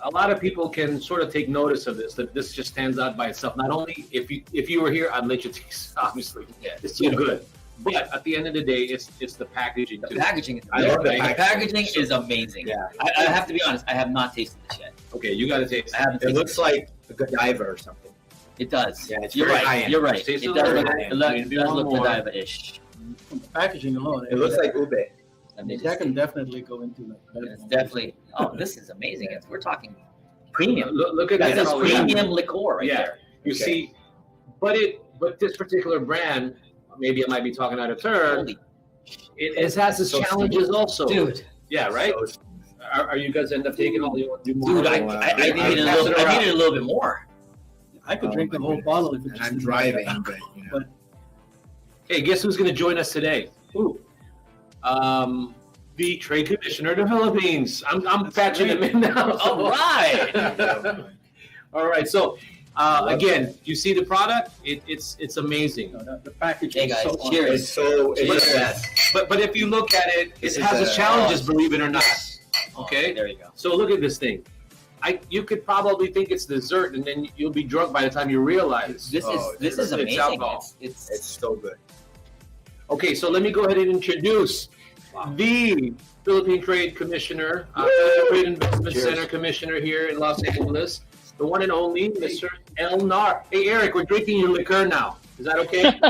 a lot of people can sort of take notice of this, that this just stands out by itself. Not only if you were here, I'd let you taste, obviously. Yeah, it's so good. But at the end of the day, it's the packaging. The packaging is amazing. The packaging is amazing. Yeah. I have to be honest, I have not tasted this yet. Okay, you got to taste I haven't It tasted looks like a Godiva or something. It does. Yeah, it's You're very right. high-end. You're right. Tastes It a does little look, high-end. it does look More. Godiva-ish. from the packaging alone. It looks like ube. That can definitely go into like. It's definitely. Oh, this is amazing. We're talking premium. Look at That's this. premium liqueur right Yeah. there. You see, but this particular brand, maybe I might be talking out of turn. Holy It has its challenges also. dude. Yeah, right? So, Are you guys end up taking all you want to do more? Dude, I needed a little bit more. I could drink the whole bottle if it's. I'm driving, but Hey, guess who's going to join us today? Who? The Trade Commissioner of the Philippines. I'm patching him in now. All right. All right. So, again, you see the product? It's amazing. The packaging. Hey, guys, is so cheers. it's the best. But if you look at it, it This is has its a- challenges, believe it or not. Okay. There you go. So look at this thing. You could probably think it's dessert, and then you'll be drunk by the time you realize. This is it's amazing. alcohol. It's so good. Okay, so let me go ahead and introduce the Philippine Trade Commissioner, Trade Investment Cheers. Center Commissioner here in Los Angeles, the one and only Mr. El Nar. Hey, Eric, we're drinking your liqueur now. Is that okay?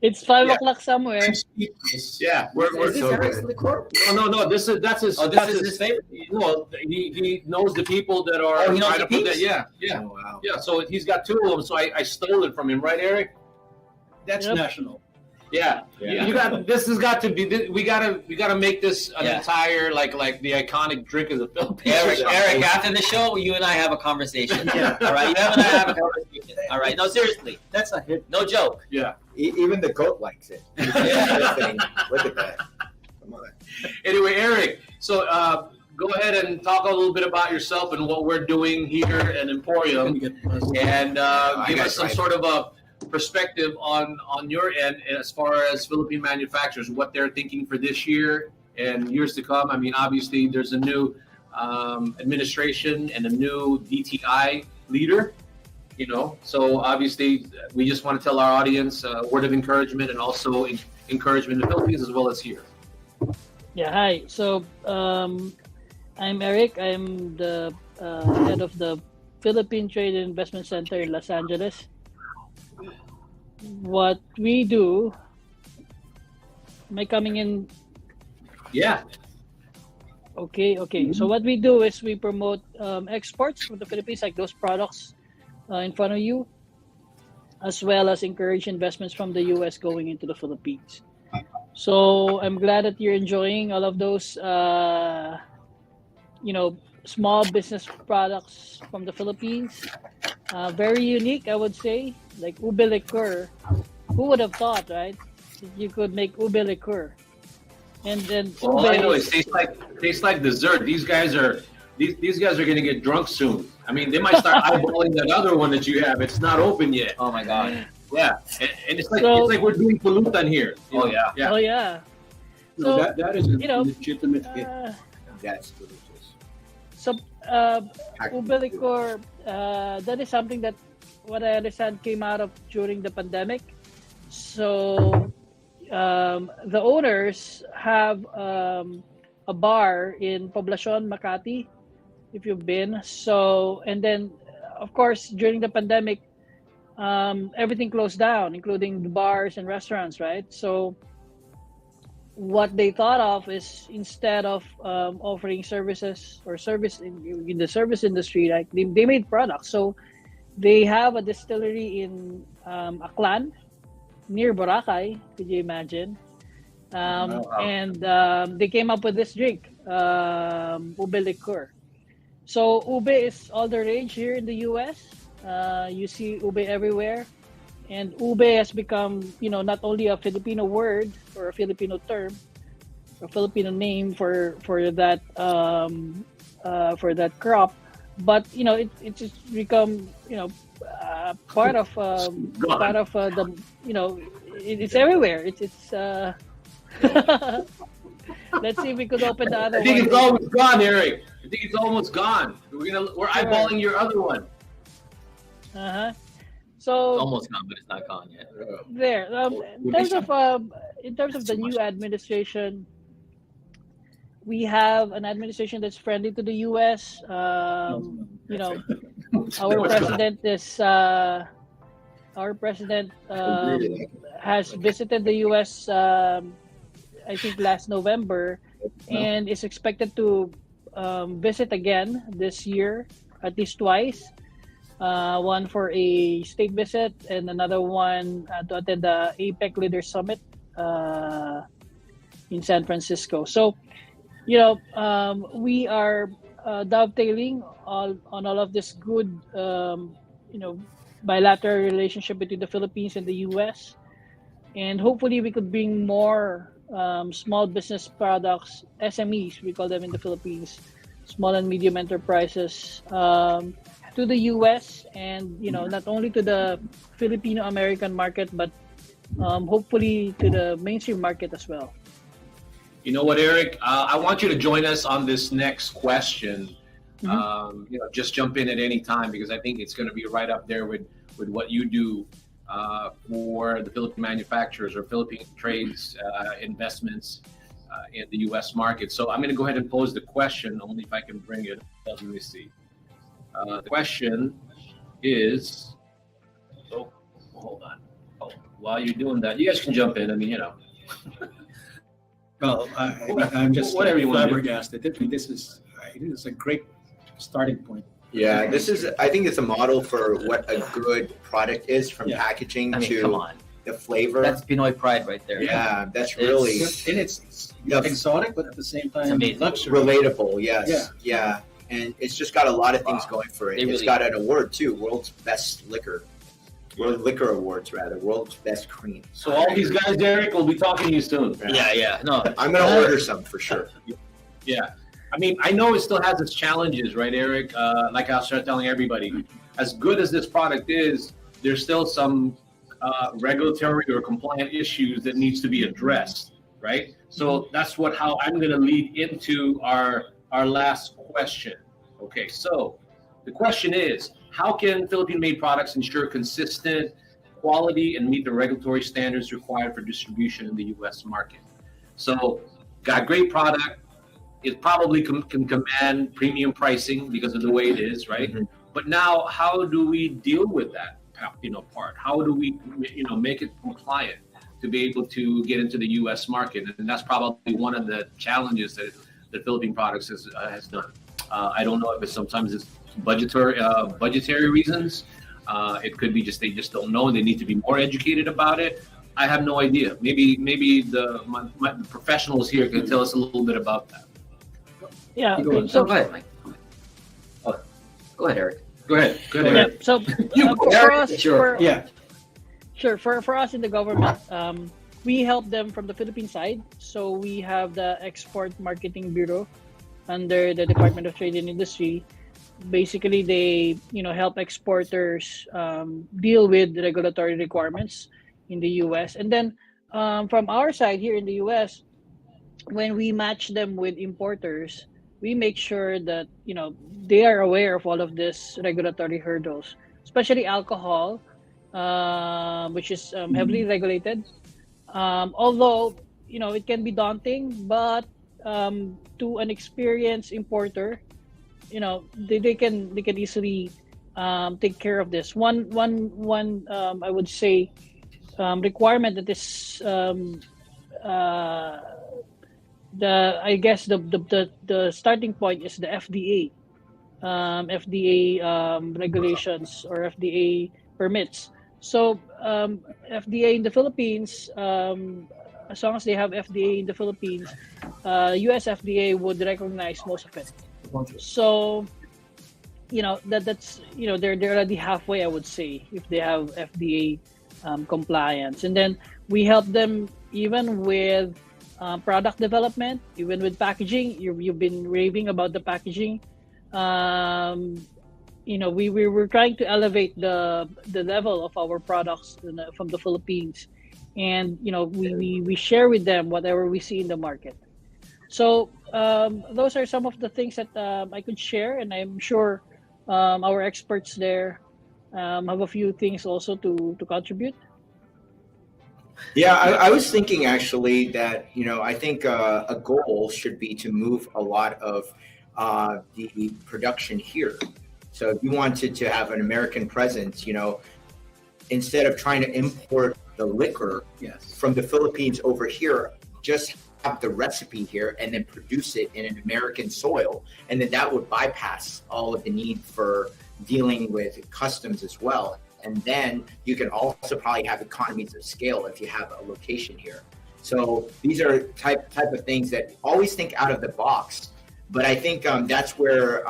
It's 5 Yeah. o'clock somewhere. Yeah, Is this so Eric's good. liqueur? No. That's his. Oh, that's this is his favorite. No, he knows the people that are. Oh, he knows trying the to put peeps? that. Yeah. Oh, wow. Yeah, so he's got two of them, so I stole it from him, right, Eric? That's Yep. national. Yeah. Yeah. You got this. Has got to be. We gotta make this an entire like the iconic drink of the Philippines. Eric, after the show, you and I have a conversation. All right, you and I have a conversation. All right, no, seriously, That's a hit. no joke. Yeah. Even the goat likes it. Look at that. Come on. Anyway, Eric. So go ahead and talk a little bit about yourself and what we're doing here at Emporium, and give us some sort of a perspective on your end as far as Philippine manufacturers, what they're thinking for this year and years to come. I mean, obviously, there's a new administration and a new DTI leader, so obviously we just want to tell our audience a word of encouragement and also encouragement in the Philippines as well as here. Yeah, hi. So I'm Eric. I'm the head of the Philippine Trade and Investment Center in Los Angeles. What we do, am I coming in? Yeah. Okay. So what we do is we promote exports from the Philippines, like those products in front of you, as well as encourage investments from the U.S. going into the Philippines. So I'm glad that you're enjoying all of those, small business products from the Philippines. Very unique, I would say, like ube liqueur. Who would have thought, right? That you could make ube liqueur. And then All I know is tastes like dessert. These guys are going to get drunk soon. I mean, they might start eyeballing that other one that you have. It's not open yet. Oh my God. Yeah, and it's like we're doing pulutan here. Oh yeah. So So that is a legitimate hit. That's delicious. So ube liqueur, that is something that, what I understand, came out of during the pandemic. So the owners have a bar in Poblacion, Makati, if you've been. So, and then of course during the pandemic, everything closed down, including the bars and restaurants, right? So what they thought of is, instead of offering services or service in the service industry, like they made products. So they have a distillery in Aklan near Boracay. Could you imagine? And they came up with this drink, ube liqueur. So ube is all the rage here in the U.S. You see ube everywhere, and ube has become, not only a Filipino word or a Filipino term, a Filipino name for that crop, but it's just become part of the it's everywhere. It's let's see if we could open the other one. I think it's almost gone, Eric. I think it's almost gone. We're eyeballing your other one. So It's almost gone, but it's not gone yet. there. In terms of the new administration, we have an administration that's friendly to the U.S. Our president is has visited the U.S. I think last November, and is expected to visit again this year, at least twice. One for a state visit and another one to attend the APEC Leaders Summit in San Francisco. So, we are dovetailing on all of this good, bilateral relationship between the Philippines and the U.S. And hopefully we could bring more small business products, SMEs, we call them in the Philippines, small and medium enterprises, to the U.S. and not only to the Filipino-American market, but hopefully to the mainstream market as well. You know what, Eric? I want you to join us on this next question. Just jump in at any time, because I think it's going to be right up there with what you do for the Philippine manufacturers or Philippine trades investments in the U.S. market. So I'm going to go ahead and pose the question, only if I can bring it up. Let me see. The question is, hold on. While you're doing that, you guys can jump in. I mean, Well, I'm just Whatever you want to do. flabbergasted. I think this is a great starting point. Yeah, I think it's a model for what a good product is, from packaging I mean, to come on. the flavor. That's Pinoy pride right there. Yeah, that's really And it's the exotic, but at the same time, It's amazing. luxury. relatable. Yes, yeah, and it's just got a lot of things going for it. They It's really- got an award too, world's best liquor, world liquor awards rather, world's best cream. So all these guys, Derek, will be talking to you soon. Yeah. No, I'm gonna order some for sure. Yeah. I mean, I know it still has its challenges, right, Eric? Like I was telling everybody, as good as this product is, there's still some regulatory or compliant issues that needs to be addressed, right? So that's how I'm going to lead into our last question. Okay, so the question is, how can Philippine-made products ensure consistent quality and meet the regulatory standards required for distribution in the U.S. market? So, got great product. It probably can command premium pricing because of the way it is, right? Mhm. But now, how do we deal with that, part? How do we, make it compliant to be able to get into the U.S. market? And that's probably one of the challenges that Philippine Products has done. I don't know if sometimes it's budgetary reasons. It could be they just don't know and they need to be more educated about it. I have no idea. Maybe my professionals here can tell us a little bit about that. Yeah. You go Okay, on. so go ahead, Mike. Go ahead, Eric. Go ahead. yeah, so for us, Sure. Yeah. Sure. For us in the government, we help them from the Philippine side. So we have the Export Marketing Bureau under the Department of Trade and Industry. Basically, they help exporters deal with the regulatory requirements in the U.S. And then from our side here in the U.S., when we match them with importers, we make sure that they are aware of all of these regulatory hurdles, especially alcohol, which is heavily regulated. Although it can be daunting, but to an experienced importer, they can easily take care of this. One I would say requirement that is the starting point is the FDA. Regulations or FDA permits. So FDA in the Philippines, as long as they have FDA in the Philippines, US FDA would recognize most of it. So that's they're already halfway, I would say, if they have FDA compliance. And then we help them even with product development, even with packaging. You've been raving about the packaging. We're trying to elevate the level of our products from the Philippines, and we share with them whatever we see in the market. So those are some of the things that I could share, and I'm sure our experts there have a few things also to contribute. Yeah, I was thinking actually that, I think a goal should be to move a lot of the production here. So if you wanted to have an American presence, instead of trying to import the liquor Yes. from the Philippines over here, just have the recipe here and then produce it in an American soil. And then that would bypass all of the need for dealing with customs as well. And then you can also probably have economies of scale if you have a location here. So these are type of things that always think out of the box. But I think that's where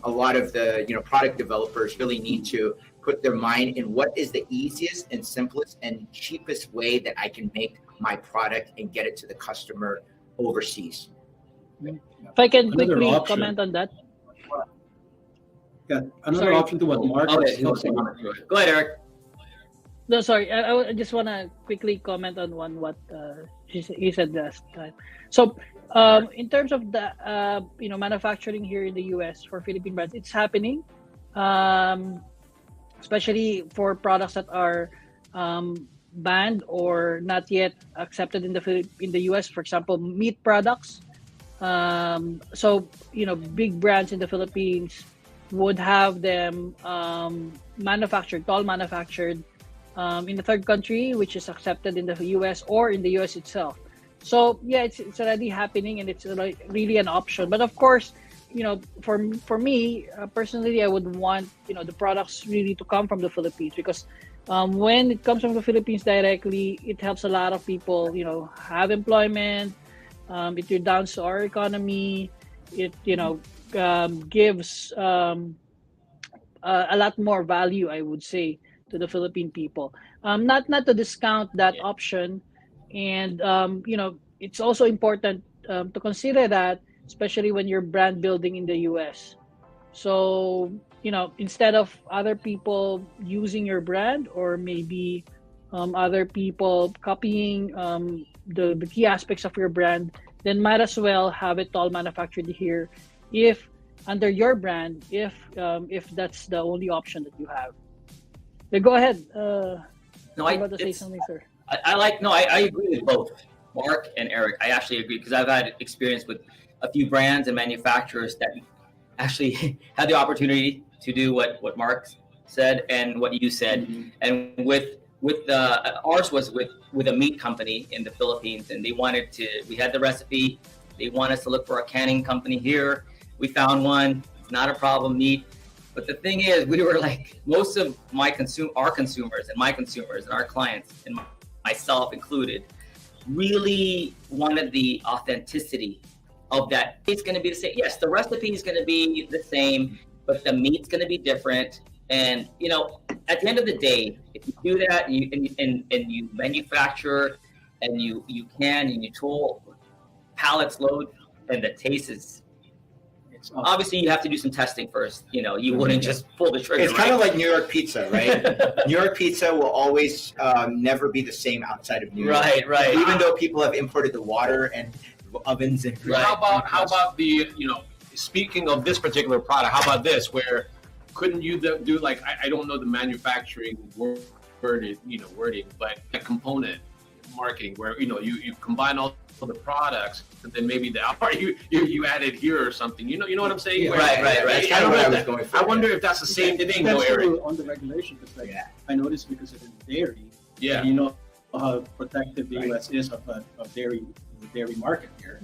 a lot of the product developers really need to put their mind in what is the easiest and simplest and cheapest way that I can make my product and get it to the customer overseas. If I can Another quickly option. comment on that. Yeah. Another Sorry. option to what Mark Okay, was saying. go ahead, Eric. No, sorry. I just want to quickly comment on what he said last time. So, in terms of the manufacturing here in the U.S. for Philippine brands, it's happening, especially for products that are banned or not yet accepted in the U.S. For example, meat products. So big brands in the Philippines would have them manufactured in the third country, which is accepted in the US or in the US itself. So yeah, it's already happening, and it's really an option. But of course, for me personally, I would want the products really to come from the Philippines, because when it comes from the Philippines directly, it helps a lot of people have employment. It redounds to our economy. It gives a lot more value, I would say, to the Philippine people. Not to discount that option, and it's also important to consider that, especially when you're brand building in the U.S. So instead of other people using your brand, or maybe other people copying the key aspects of your brand, then might as well have it all manufactured here, if under your brand, if that's the only option that you have. Yeah, go ahead. No, I'm about to say something, sir. I agree with both Mark and Eric. I actually agree, because I've had experience with a few brands and manufacturers that actually had the opportunity to do what Mark said and what you said. Mm-hmm. And with ours was with a meat company in the Philippines, and we had the recipe. They want us to look for a canning company here. We found one. It's not a problem, meat. But the thing is, we were like, most of our consumers and my consumers and our clients, and myself included, really wanted the authenticity of that. It's going to be the same. Yes, the recipe is going to be the same, but the meat's going to be different. And at the end of the day, if you do that and you manufacture and you can and you tool pallets load, and the taste is. Obviously, you have to do some testing first. You wouldn't just pull the trigger. It's kind of like New York pizza, right? New York pizza will always never be the same outside of New York. Right. Even though people have imported the water and ovens and. Right. How about the speaking of this particular product? How about this? Where couldn't you do like I don't know the manufacturing wording, but a component marketing where you combine all the products, and then maybe the hour you added here or something. You know what I'm saying? Yeah. Right. That's kind of what I was going for. I wonder if that's the same thing, though, Eric. On the regulation, because I noticed, because it's in dairy. Yeah. You know how protective the U.S. is of dairy, the dairy market here.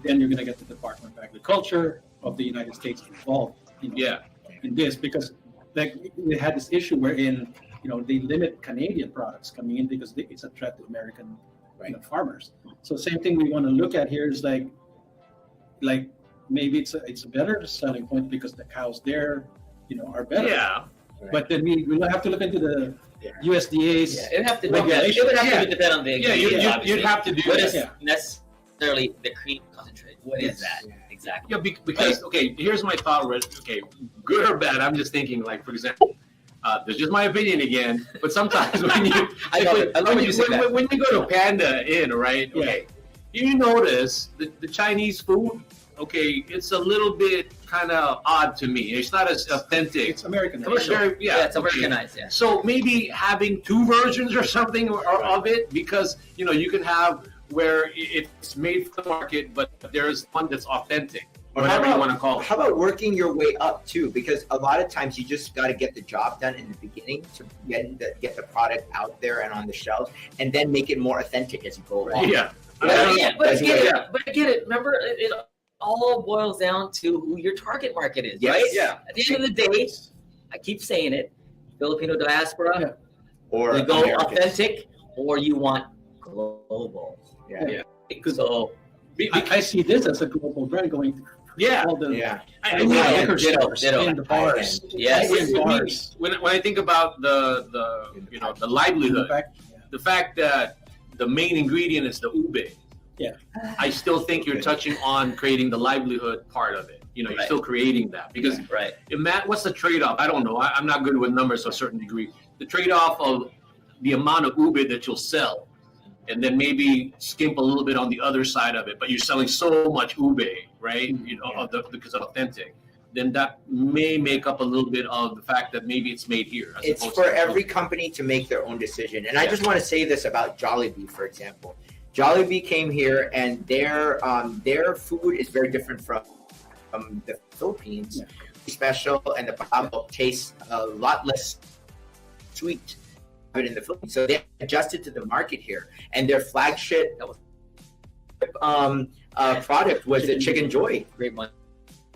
Then you're going to get the Department of Agriculture of the United States involved. In this, because we had this issue wherein they limit Canadian products coming in because it's a threat to American farmers. So same thing we want to look at here is like maybe it's a better selling point because the cows there are better. Yeah. But then we'll have to look into the USDA's It would have to regulation. depend on the you'd have to do what that. is necessarily the cream concentrate. What is that exactly? Yeah, because here's my thought. Okay, good or bad? I'm just thinking, like, for example, That's just my opinion again. But sometimes when you when you go to Panda Inn, right? Okay, you notice the Chinese food. Okay, it's a little bit kind of odd to me. It's not as authentic. It's American. It's Americanized. Yeah. So maybe having two versions or something of it, because you can have where it's made for the market, but there's one that's authentic. Whatever you want to call it. How about working your way up too? Because a lot of times you just got to get the job done in the beginning to get the product out there and on the shelves, and then make it more authentic as you go along. Yeah. But I get it. Remember, it all boils down to who your target market is, right? Yeah. At the end of the day, I keep saying it: Filipino diaspora, or you go Americans. authentic, or you want global. Yeah. So I see this as a global brand going through. All the liquor stores in the bars. Yes. When I think about the livelihood, the fact that the main ingredient is the ube. Yeah. I still think you're touching on creating the livelihood part of it. You're still creating that because what's the trade-off? I don't know. I'm not good with numbers to a certain degree. The trade-off of the amount of ube that you'll sell, and then maybe skimp a little bit on the other side of it, but you're selling so much ube, right? Because it's authentic. Then that may make up a little bit of the fact that maybe it's made here. It's for every company to make their own decision. And I just want to say this about Jollibee, for example. Jollibee came here, and their food is very different from the Philippines. Yeah. Special, and the pabo tastes a lot less sweet than in the Philippines. So they adjusted to the market here, and their flagship product was the Chicken Joy. Great one.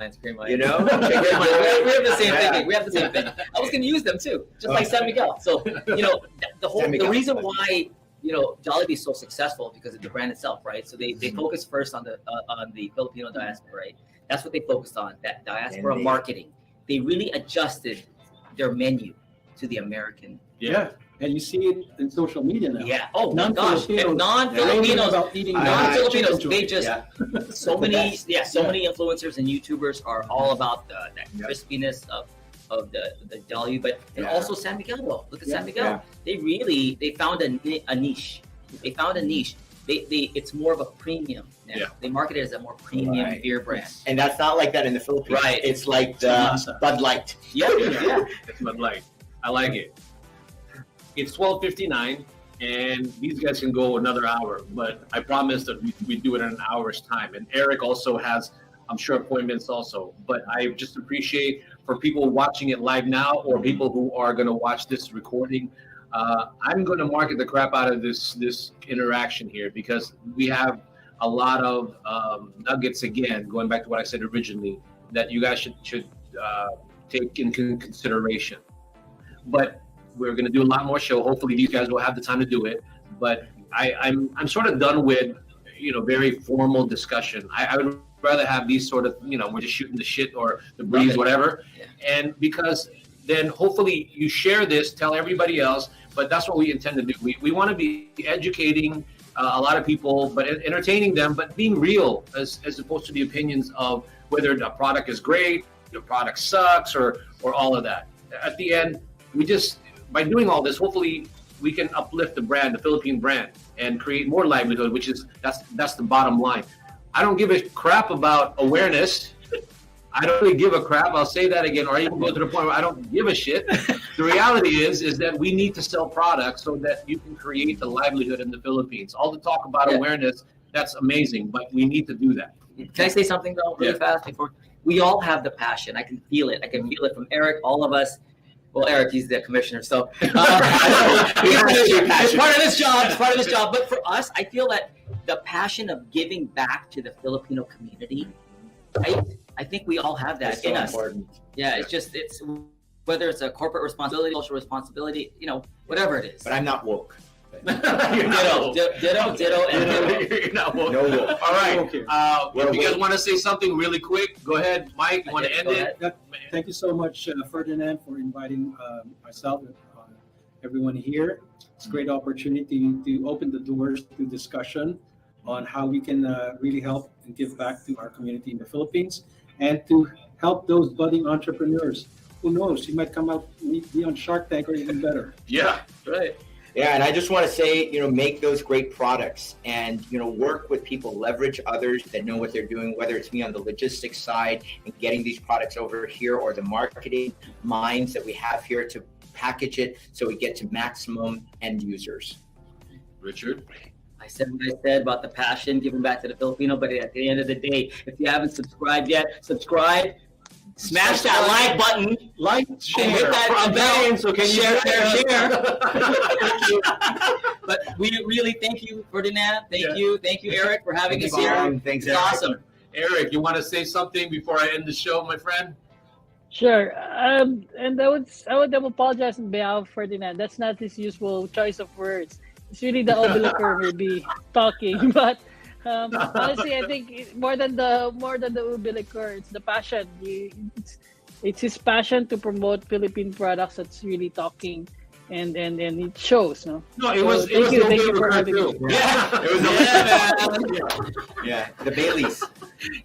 Ice cream. You know, we have the same thing. We have the same thing. I was going to use them too, just like San Miguel. So the reason why Jollibee is so successful because of the brand itself, right? So they focus first on the Filipino diaspora, right? That's what they focused on, that diaspora marketing. They really adjusted their menu to the American. Yeah. And you see it in social media now. Yeah. Oh my gosh. Non-Filipinos, they just so many influencers and YouTubers are all about that crispiness of the Jollibee, but and also San Miguel though. Look at San Miguel. Yeah. They found a niche. They found a niche. It's more of a premium now. Yeah. They market it as a more premium beer brand. And that's not like that in the Philippines. Right. It's like the Bud Light. Yeah. It's Bud Light. I like it. It's 12:59, and these guys can go another hour, but I promise that we do it in an hour's time. And Eric also has, I'm sure, appointments also. But I just appreciate for people watching it live now or people who are going to watch this recording, I'm going to market the crap out of this interaction here because we have a lot of nuggets, again, going back to what I said originally, that you guys should take into consideration. But we're going to do a lot more show. Hopefully these guys will have the time to do it. But I'm sort of done with, very formal discussion. I would rather have these sort of, we're just shooting the shit or the breeze, whatever. Yeah. And because then hopefully you share this, tell everybody else, but that's what we intend to do. We want to be educating a lot of people, but entertaining them, but being real as opposed to the opinions of whether a product is great, the product sucks, or all of that. At the end, by doing all this, hopefully we can uplift the brand, the Philippine brand, and create more livelihood, which is that's the bottom line. I don't give a crap about awareness. I don't really give a crap. I'll say that again, or even go to the point where I don't give a shit. The reality is that we need to sell products so that you can create the livelihood in the Philippines. All the talk about awareness, that's amazing, but we need to do that. Can I say something though, really fast before? We all have the passion. I can feel it. I can feel it from Eric, all of us. Well, Eric, he's the commissioner, so it's part of his job. It's part of his job. But for us, I feel that the passion of giving back to the Filipino community, I think we all have that in us. Important. Yeah, it's whether it's a corporate responsibility, social responsibility, whatever it is. But I'm not woke. Ditto, and You're not woke. No woke. All right. If you guys want to say something really quick, go ahead, Mike. You want to end it? Thank you so much, Ferdinand, for inviting myself and everyone here. It's a great opportunity to open the doors to discussion on how we can really help and give back to our community in the Philippines and to help those budding entrepreneurs. Who knows? You might come out, be on Shark Tank or even better. Yeah, right. Yeah, and I just want to say, make those great products and, work with people, leverage others that know what they're doing, whether it's me on the logistics side and getting these products over here or the marketing minds that we have here to package it so we get to maximum end users. Richard? I said what I said about the passion, giving back to the Filipino, but at the end of the day, if you haven't subscribed yet, subscribe. Smash that like button, share, hit that bell, so can share. But we really thank you, Ferdinand. Thank you, Eric, for having us here. Thanks, it's awesome. Eric, you want to say something before I end the show, my friend? Sure. And I would apologize on behalf of Ferdinand. That's not his usual choice of words. It's really the Obelicor maybe talking, but. Honestly, I think more than the Ubilicor, it's the passion. It's his passion to promote Philippine products that's really talking, and it shows. No, it was. Thank you for having me. Yeah, it was. Yeah, the Baileys.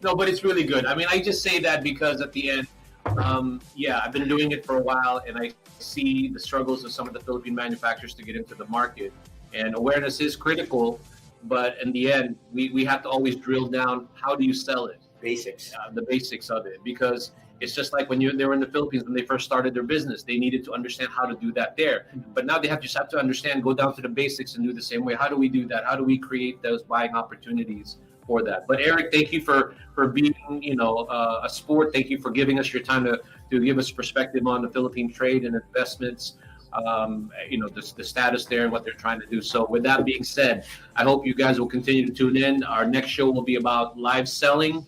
No, but it's really good. I mean, I just say that because at the end, I've been doing it for a while, and I see the struggles of some of the Philippine manufacturers to get into the market, and awareness is critical. But in the end, we have to always drill down, how do you sell it? Basics. The basics of it. Because it's just like when they were in the Philippines, when they first started their business, they needed to understand how to do that there. But now they just have to understand, go down to the basics and do the same way. How do we do that? How do we create those buying opportunities for that? But Eric, thank you for being, a sport. Thank you for giving us your time to give us perspective on the Philippine trade and investments. The status there and what they're trying to do. So with that being said, I hope you guys will continue to tune in. Our next show will be about live selling,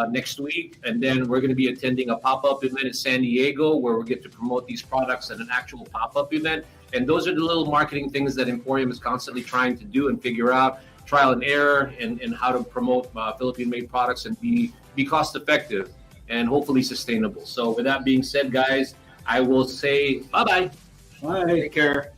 next week, and then we're going to be attending a pop-up event in San Diego where we get to promote these products at an actual pop-up event. And those are the little marketing things that Emporium is constantly trying to do and figure out, trial and error, and how to promote Philippine-made products and be cost-effective and hopefully sustainable. So with that being said, guys, I will say bye-bye. Bye. Take care.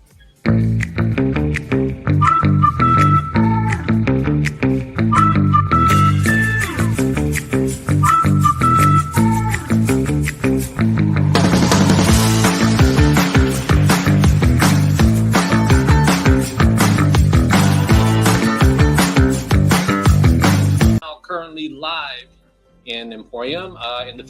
Currently live in Emporium in the